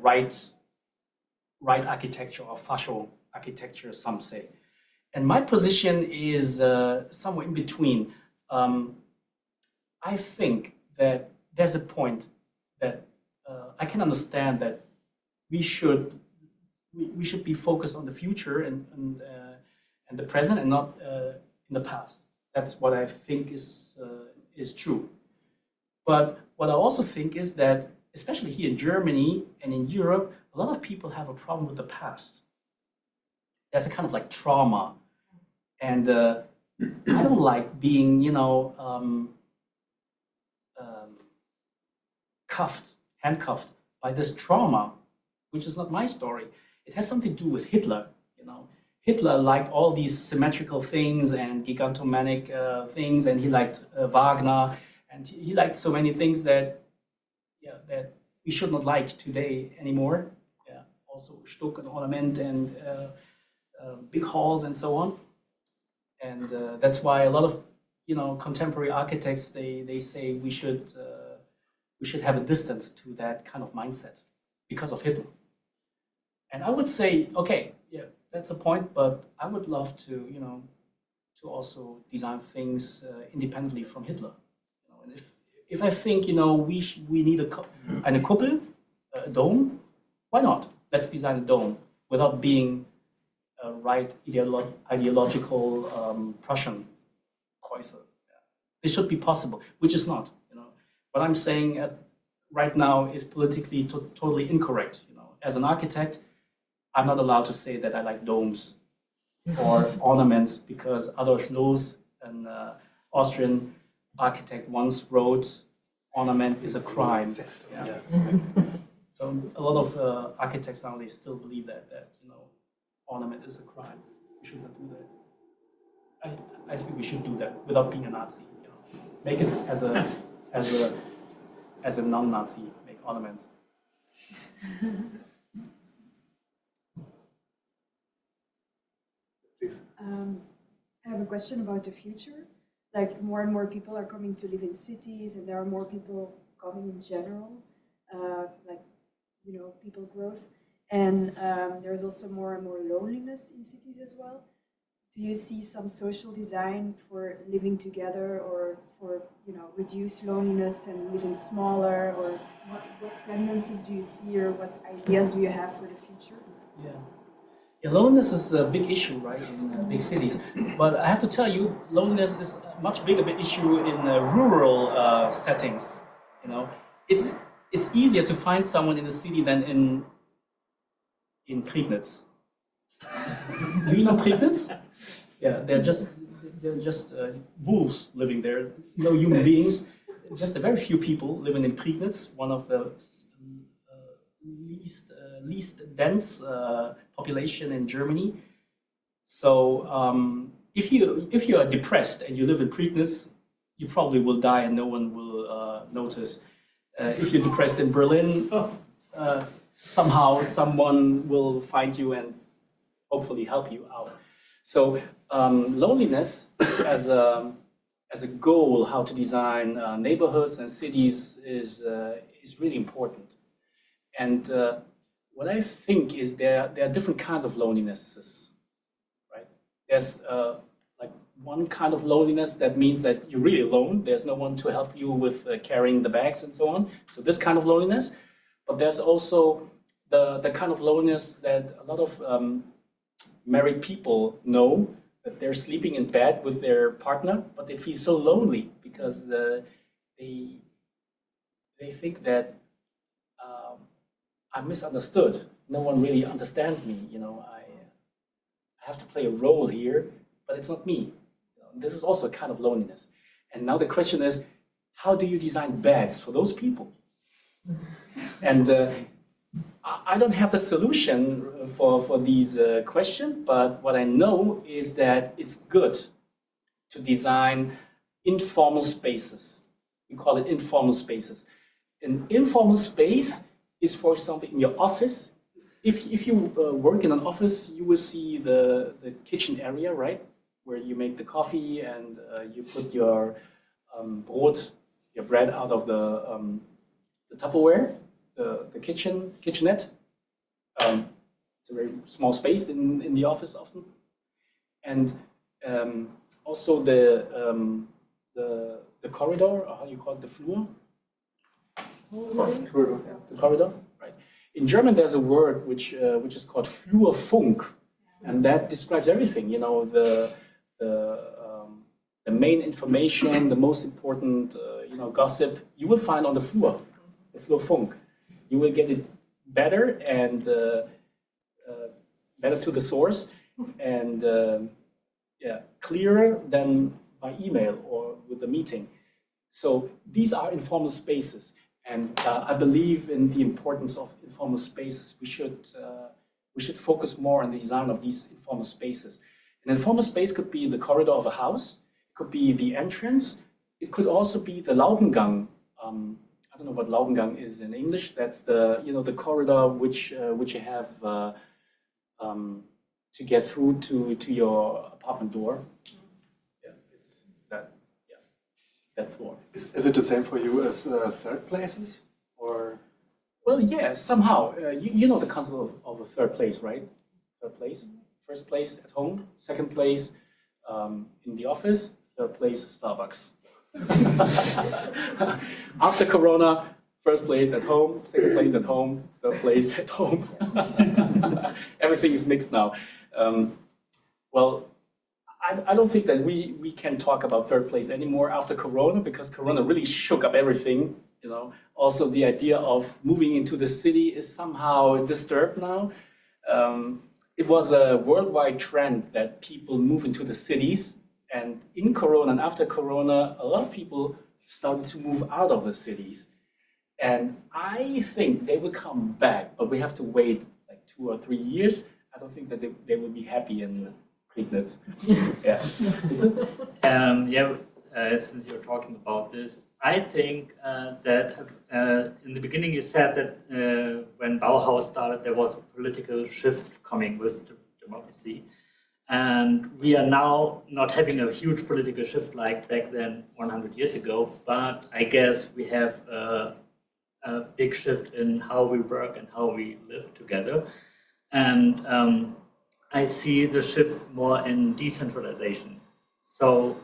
right architecture or fascio architecture, some say. And my position is somewhere in between. I think that there's a point that I can understand that we should we should be focused on the future and the present and not in the past. That's what I think is true. But what I also think is that, especially here in Germany and in Europe, a lot of people have a problem with the past. There's a kind of like trauma. And I don't like being, handcuffed by this trauma, which is not my story. It has something to do with Hitler, Hitler liked all these symmetrical things and gigantomanic things, and he liked Wagner, and he liked so many things that we should not like today anymore. Yeah, also Stuck and ornament and big halls and so on. And that's why a lot of contemporary architects they say we should have a distance to that kind of mindset because of Hitler. And I would say, okay, yeah, that's a point, but I would love to to also design things independently from Hitler. And if I think we need a Kuppel, a dome, why not? Let's design a dome without being right ideological Prussian Käuser. Yeah. This should be possible, which is not. What I'm saying right now is politically totally incorrect. As an architect, I'm not allowed to say that I like domes or ornaments because Adolf Loos, an Austrian architect, once wrote, "Ornament is a crime." Yeah. So a lot of architects nowadays still believe that ornament is a crime. We should not do that. I think we should do that without being a Nazi. Make it as a non-Nazi, make ornaments. Please. I have a question about the future. Like more and more people are coming to live in cities, and there are more people coming in general. People growth. And there's also more and more loneliness in cities as well. Do you see some social design for living together, or for reduce loneliness and living smaller, or what tendencies do you see, or what ideas do you have for the future? Yeah, loneliness is a big issue, right, in big cities. But I have to tell you, loneliness is a much bigger issue in rural settings. It's easier to find someone in the city than in Prignitz. Do you know Prignitz? Yeah, they're just wolves living there. No human beings. Just a very few people living in Prignitz, one of the least dense population in Germany. So if you are depressed and you live in Prignitz, you probably will die and no one will notice. If you're depressed in Berlin, somehow someone will find you and hopefully help you out. So loneliness as a goal, how to design neighborhoods and cities is really important. And what I think is there are different kinds of lonelinesses, right? There's like one kind of loneliness that means that you're really alone. There's no one to help you with carrying the bags and so on. So this kind of loneliness. But there's also the kind of loneliness that a lot of married people know, that they're sleeping in bed with their partner, but they feel so lonely because they think that I'm misunderstood. No one really understands me. I have to play a role here, but it's not me. This is also a kind of loneliness. And now the question is, how do you design beds for those people? And I don't have the solution for these questions, but what I know is that it's good to design informal spaces. We call it informal spaces. An informal space is, for example, in your office. If you work in an office, you will see the kitchen area, right? Where you make the coffee and you put your bread out of the Tupperware, the kitchenette. It's a very small space in the office often. And also the corridor, or how you call it, the floor? The corridor, right. In German, there's a word which is called Flurfunk, and that describes everything. You know, the main information, the most important, gossip you will find on the Flurfunk. You will get it better and better to the source, and clearer than by email or with a meeting. So these are informal spaces, and I believe in the importance of informal spaces. We should focus more on the design of these informal spaces. An informal space could be the corridor of a house, it could be the entrance, it could also be the Laubengang. I don't know what Laubengang is in English. That's the corridor which you have to get through to your apartment door. Yeah, it's that floor. Is it the same for you as third places, or? Well, yeah, somehow. You know the concept of a third place, right? Third place. First place at home, second place in the office, third place Starbucks. After Corona, first place at home, second place at home, third place at home. Everything is mixed now. Well, I don't think that we can talk about third place anymore after Corona, because Corona really shook up everything. You know, also the idea of moving into the city is somehow disturbed now. It was a worldwide trend that people move into the cities, and in Corona and after Corona, a lot of people started to move out of the cities. And I think they will come back, but we have to wait like 2 or 3 years. I don't think that they will be happy in Prignitz. Yeah. Since you're talking about this, I think that in the beginning you said that when Bauhaus started, there was a political shift coming with democracy. And we are now not having a huge political shift like back then 100 years ago, but I guess we have a big shift in how we work and how we live together. And I see the shift more in decentralization. So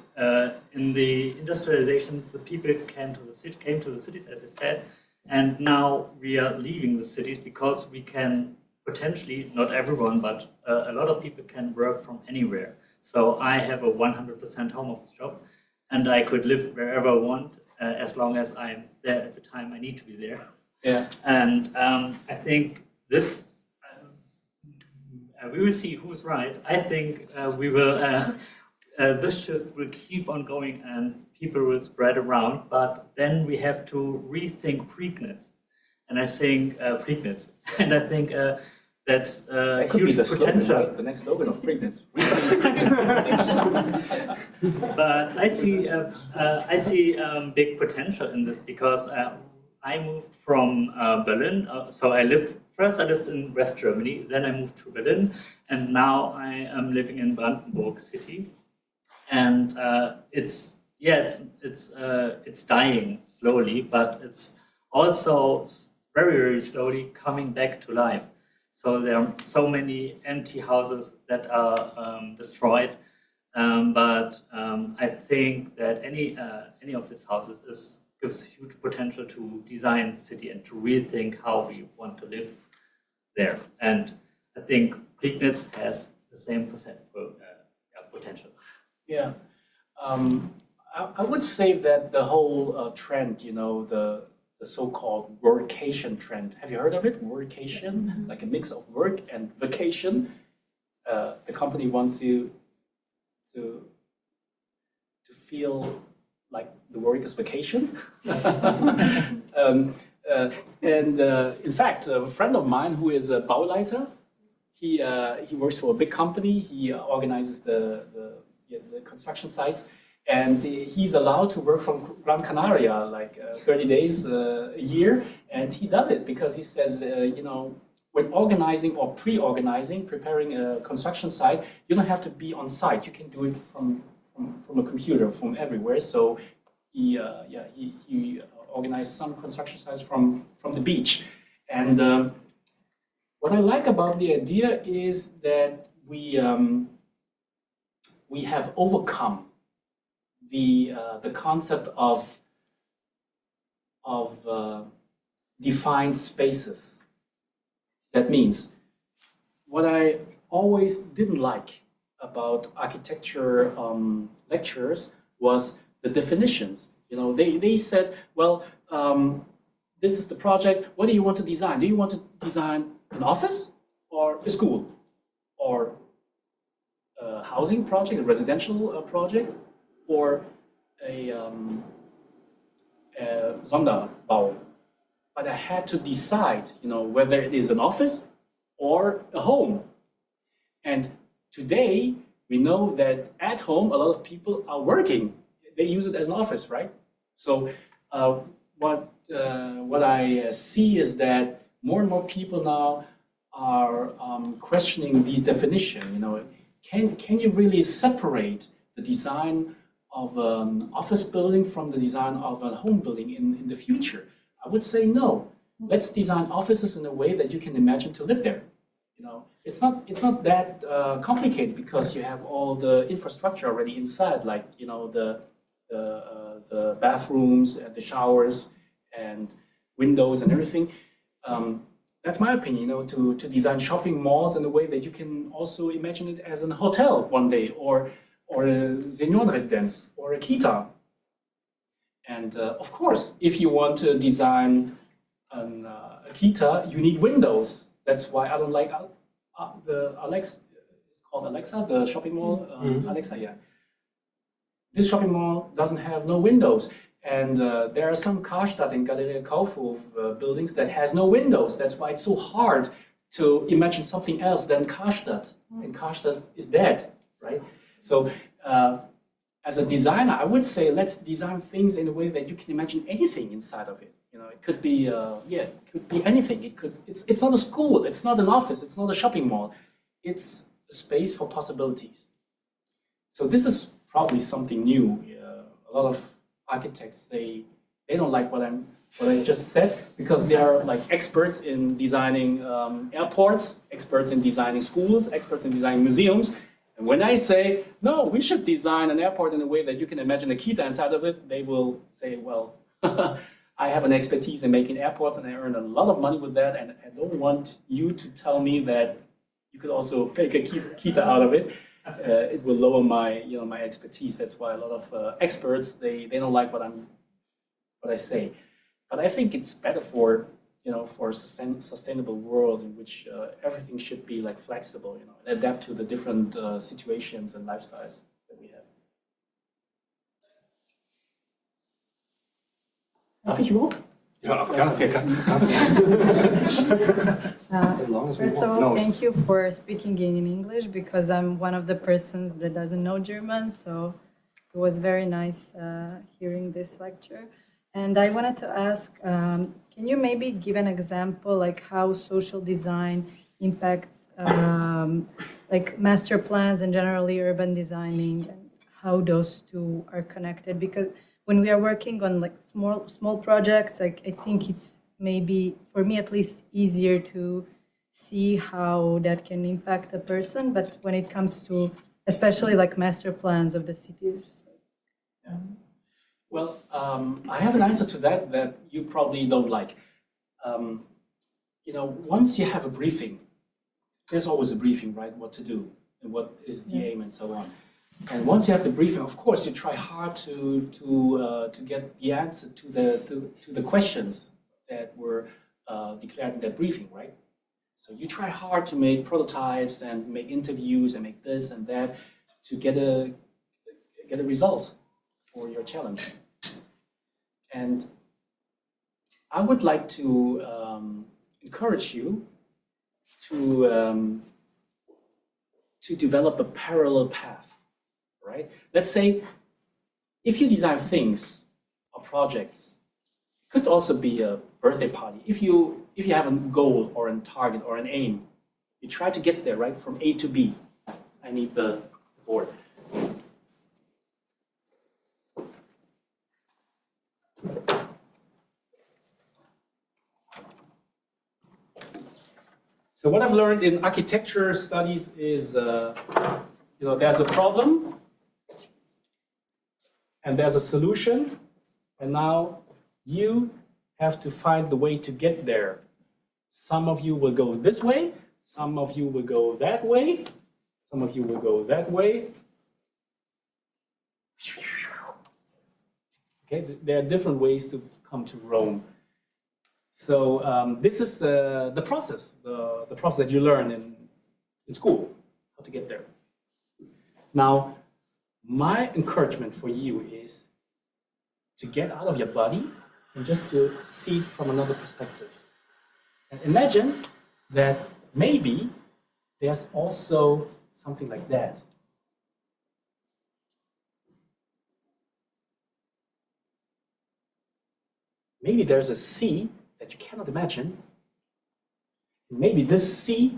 in the industrialization, the people came to the cities, as I said, and now we are leaving the cities because we can potentially, not everyone, but a lot of people can work from anywhere. So I have a 100% home office job, and I could live wherever I want as long as I'm there at the time I need to be there. Yeah. And I think this, we will see who's right. I think we will. This shift will keep on going and people will spread around, but then we have to rethink Prignitz. And I think Prignitz. And I think that's that could huge be the potential. slogan, right? The next slogan of Prignitz. But I see big potential in this because I moved from Berlin. So I lived in West Germany, then I moved to Berlin, and now I am living in Brandenburg city. And it's dying slowly, but it's also very, very slowly coming back to life. So there are so many empty houses that are destroyed, but I think that any of these houses gives huge potential to design the city and to rethink how we want to live there. And I think Prignitz has the same potential. Yeah, I would say that the whole trend, the so-called workation trend. Have you heard of it? Workation, like a mix of work and vacation. The company wants you to feel like the work is vacation. In fact, a friend of mine who is a Bauleiter, he works for a big company. He organizes the construction sites, and he's allowed to work from Gran Canaria, like 30 days a year, and he does it because he says, when organizing or pre-organizing, preparing a construction site, you don't have to be on site. You can do it from a computer, from everywhere. So he organized some construction sites from the beach. And what I like about the idea is that we have overcome the concept of defined spaces. That means what I always didn't like about architecture lectures was the definitions. You know, they said, well, this is the project. What do you want to design? Do you want to design an office or a school or a housing project, a residential project, or a Sonderbau? But I had to decide, you know, whether it is an office or a home. And today we know that at home a lot of people are working. They use it as an office, right? So what I see is that more and more people now are questioning these definitions. You know, can you really separate the design of an office building from the design of a home building in the future? I would say no. Let's design offices in a way that you can imagine to live there. You know, it's not that complicated because you have all the infrastructure already inside, like, you know, the bathrooms and the showers and windows and everything. That's my opinion, you know, to design shopping malls in a way that you can also imagine it as a hotel one day, or a senior residence, or a kita. And of course, if you want to design a kita, you need windows. That's why I don't like the Alexa. It's called Alexa, the shopping mall. Alexa, yeah. This shopping mall doesn't have no windows, and there are some Karstadt and Galeria Kaufhof buildings that has no windows. That's why it's so hard to imagine something else than Karstadt, and Karstadt is dead, right? So. As a designer, I would say let's design things in a way that you can imagine anything inside of it. You know, it could be it could be anything. It's not a school, it's not an office, it's not a shopping mall. It's a space for possibilities. So this is probably something new. A lot of architects they don't like what I just said, because they are like experts in designing airports, experts in designing schools, experts in designing museums. And when I say, no, we should design an airport in a way that you can imagine a kita inside of it, they will say, well, I have an expertise in making airports and I earn a lot of money with that, and I don't want you to tell me that you could also make a kita out of it. It will lower my, you know, my expertise. That's why a lot of experts, they don't like what I say. But I think it's better for, you know, for a sustainable world in which everything should be like flexible, you know, and adapt to the different situations and lifestyles that we have. Darf ich überhaupt? Ja, okay. As long as we First want. of all, No, thank you for speaking in English, because I'm one of the persons that doesn't know German, so it was very nice hearing this lecture. And I wanted to ask, can you maybe give an example, like how social design impacts like master plans and generally urban designing, and how those two are connected? Because when we are working on like small projects, like I think it's maybe, for me at least, easier to see how that can impact a person. But when it comes to especially like master plans of the cities. Yeah. Well, I have an answer to that you probably don't like. You know, once you have a briefing, there's always a briefing, right? What to do and what is the aim and so on. And once you have the briefing, of course, you try hard to get the answer to the questions that were declared in that briefing, right? So you try hard to make prototypes and make interviews and make this and that to get a result for your challenge. And I would like to encourage you to develop a parallel path, right? Let's say if you design things or projects, it could also be a birthday party. If you have a goal or a target or an aim, you try to get there, right, from A to B. I need the board. So what I've learned in architecture studies is, you know, there's a problem and there's a solution, and now you have to find the way to get there. Some of you will go this way, some of you will go that way, some of you will go that way. Okay, there are different ways to come to Rome. So this is the process that you learn in school, how to get there. Now, my encouragement for you is to get out of your body and just to see it from another perspective. And imagine that maybe there's also something like that. Maybe there's a sea that you cannot imagine. Maybe this sea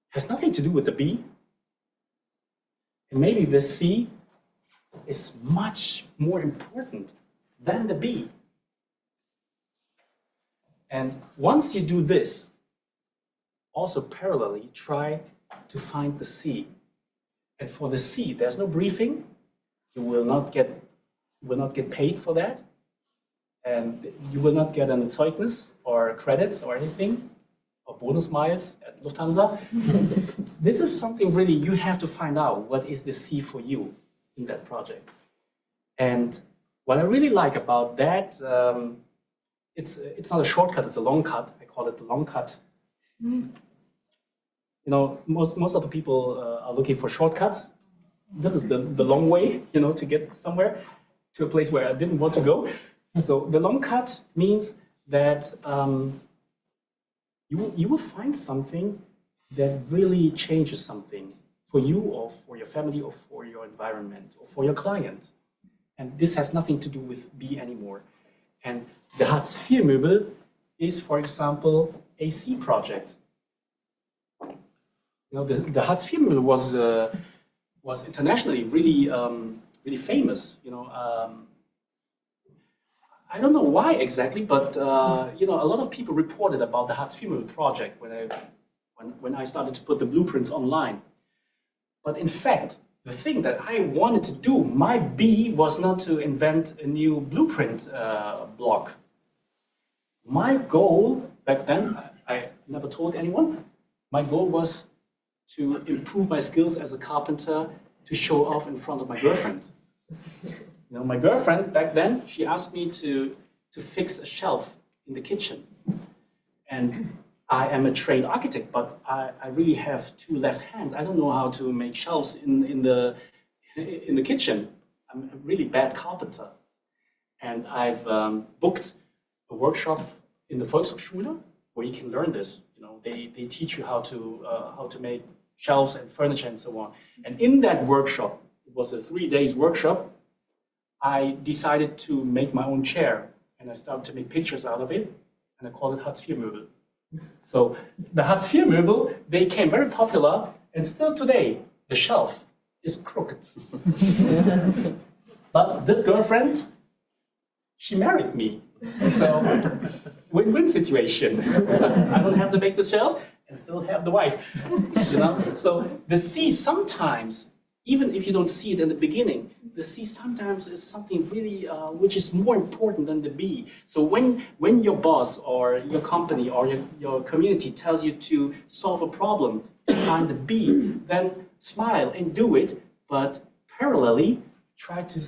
has nothing to do with the bee. And maybe the sea is much more important than the bee. And once you do this, also parallelly try to find the sea. And for the sea, there's no briefing. You will not get paid for that. And you will not get an Zeugnis or credits or anything, or bonus miles at Lufthansa. This is something really you have to find out. What is the sea for you in that project? And what I really like about that, it's not a shortcut, it's a long cut. I call it the long cut. You know, most of the people are looking for shortcuts. This is the long way, you know, to get somewhere, to a place where I didn't want to go. So the long cut means that you will find something that really changes something for you or for your family or for your environment or for your client. And this has nothing to do with B anymore. And the Hartz-IV-Möbel is, for example, a C project. You know, the Hartz-IV-Möbel was internationally really, really famous. You know, I don't know why exactly, but you know, a lot of people reported about the Hartz-IV-Möbel project when I started to put the blueprints online. But in fact, the thing that I wanted to do, my B was not to invent a new blueprint block. My goal back then, I never told anyone, my goal was to improve my skills as a carpenter to show off in front of my girlfriend. You know, my girlfriend back then, she asked me to fix a shelf in the kitchen. And I am a trained architect, but I really have two left hands. I don't know how to make shelves in the kitchen. I'm a really bad carpenter. And I've booked a workshop in the Volkshochschule where you can learn this. You know, they teach you how to make shelves and furniture and so on. And in that workshop, it was a 3 days workshop, I decided to make my own chair. And I started to make pictures out of it, and I called it Hartz-IV-Möbel. So the Hartz-IV-Möbel, they became very popular, and still today, the shelf is crooked. But this girlfriend, she married me. So win-win situation. I don't have to make the shelf and still have the wife. You know? So the C sometimes, even if you don't see it in the beginning, the C sometimes is something really which is more important than the B. So when your boss or your company or your community tells you to solve a problem, to find the B, then smile and do it, but parallelly try to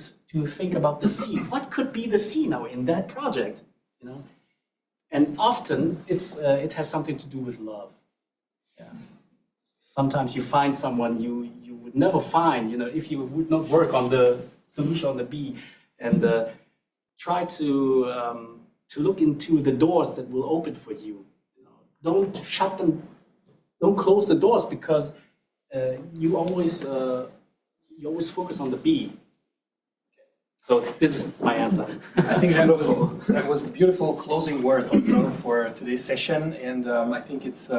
think about the C. What could be the C now in that project? You know? And often it has something to do with love. Yeah. Sometimes you find someone you would never find, you know, if you would not work on the solution on the B, and try to look into the doors that will open for you. You know, don't shut them, don't close the doors, because you always focus on the B. So this is my answer. I think that was beautiful closing words also for today's session, and I think it's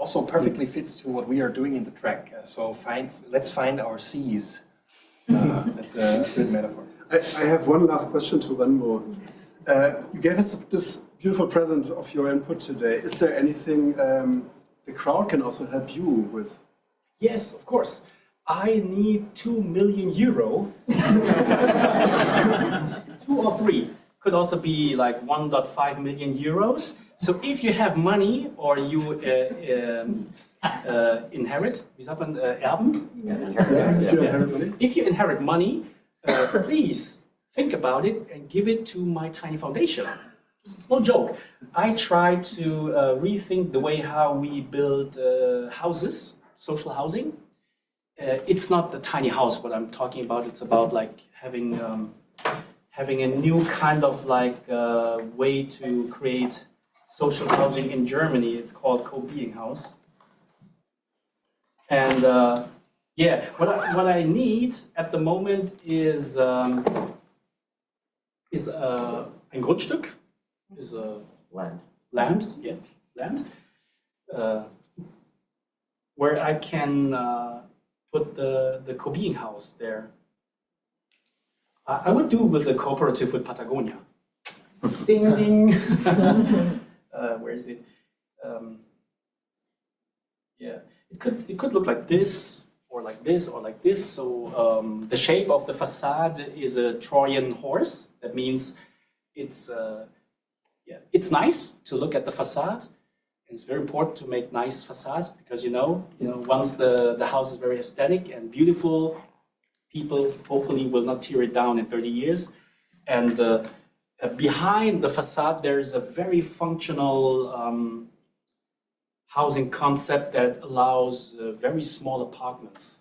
also perfectly fits to what we are doing in the track. So let's find our C's. That's a good metaphor. I have one last question to Renbo. You gave us this beautiful present of your input today. Is there anything the crowd can also help you with? Yes, of course. I need 2 million euro. 2 or 3. Could also be like 1.5 million euros So if you have money or you inherit, wie sagt man, erben? If you inherit money, please think about it and give it to my tiny foundation. It's no joke. I try to rethink the way how we build houses, social housing. It's not the tiny house what I'm talking about. It's about like having a new kind of like way to create social housing in Germany. It's called co-being house. And yeah, what I need at the moment is ein Grundstück, is a Land. land, yeah, land, where I can put the co-being house there. I would do with a cooperative with Patagonia. Ding ding. Where is it? Yeah, it could look like this, or like this, or like this. So the shape of the facade is a Trojan horse. That means it's it's nice to look at the facade. It's very important to make nice facades because once the house is very aesthetic and beautiful, people hopefully will not tear it down in 30 years. And behind the facade, there is a very functional housing concept that allows very small apartments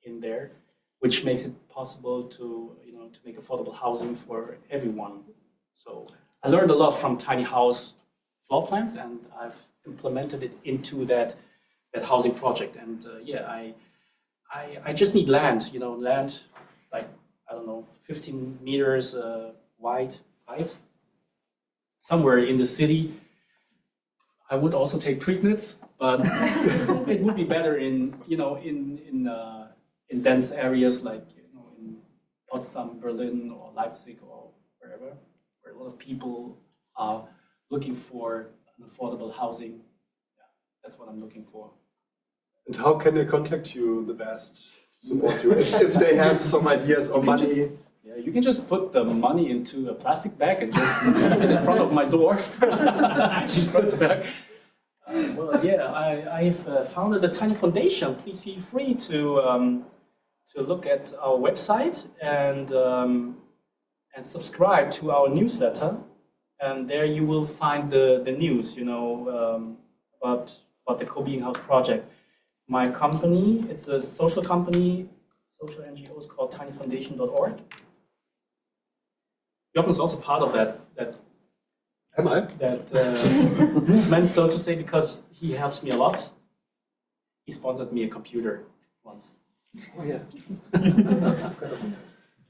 in there, which makes it possible to make affordable housing for everyone. So I learned a lot from tiny house floor plans, and I've implemented it into that housing project. And I just need land, land like, I don't know, 15 meters wide, height, somewhere in the city. I would also take Prignitz, but it would be better in dense areas like in Potsdam, Berlin, or Leipzig, or wherever, where a lot of people are looking for an affordable housing. Yeah, that's what I'm looking for. And how can they contact you the best to support you if they have some ideas or money? You can just put the money into a plastic bag and just leave it in front of my door in Kreuzberg. I've founded a tiny foundation. Please feel free to look at our website and subscribe to our newsletter. And there you will find the news, about the Co-Being House project. My company, it's a social company, social NGO is called tinyfoundation.org. Jochen is also part of that Am I? movement, so to say, because he helps me a lot. He sponsored me a computer once. Oh yeah, that's true.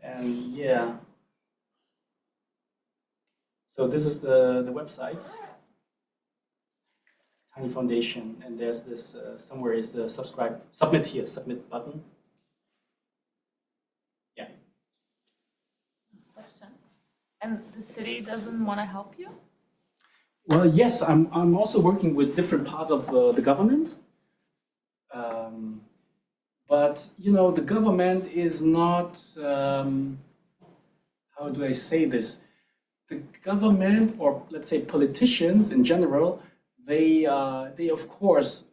And yeah. So this is the website, Tiny Foundation, and there's this, somewhere is the submit button. Yeah. Question. And the city doesn't want to help you? Well, yes, I'm also working with different parts of the government. But, the government is not, how do I say this? The government, or let's say politicians in general, they of course,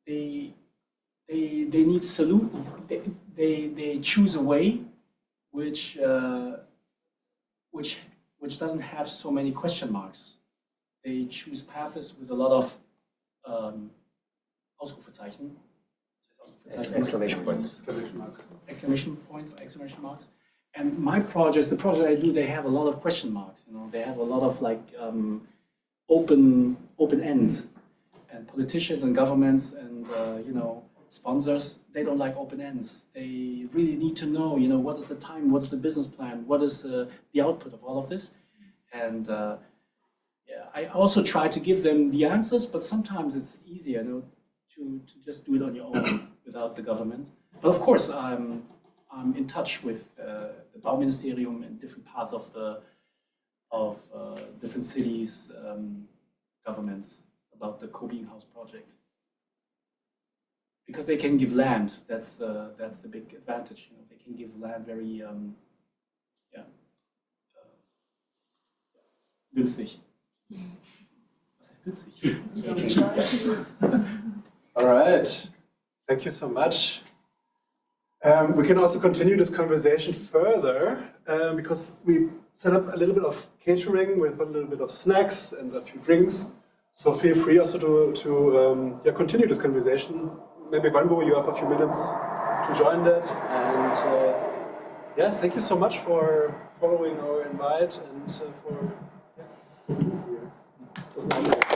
they need they choose a way which doesn't have so many question marks. They choose paths with a lot of Ausrufezeichen. Exclamation points. Exclamation points or exclamation marks. And my projects, the project I do, they have a lot of question marks. They have a lot of like open ends. And politicians and governments and sponsors, they don't like open ends. They really need to know, what is the time, what's the business plan, what is the output of all of this. And I also try to give them the answers, but sometimes it's easier, to just do it on your own without the government. But of course, I'm in touch with the Bauministerium and different parts of different cities, governments about the Co-Being House project. Because they can give land, that's the big advantage. They can give land very günstig. All right. Thank you so much. We can also continue this conversation further because we set up a little bit of catering with a little bit of snacks and a few drinks. So feel free also to continue this conversation. Maybe Vanbo, you have a few minutes to join that. And thank you so much for following our invite and for being here. It was an honor.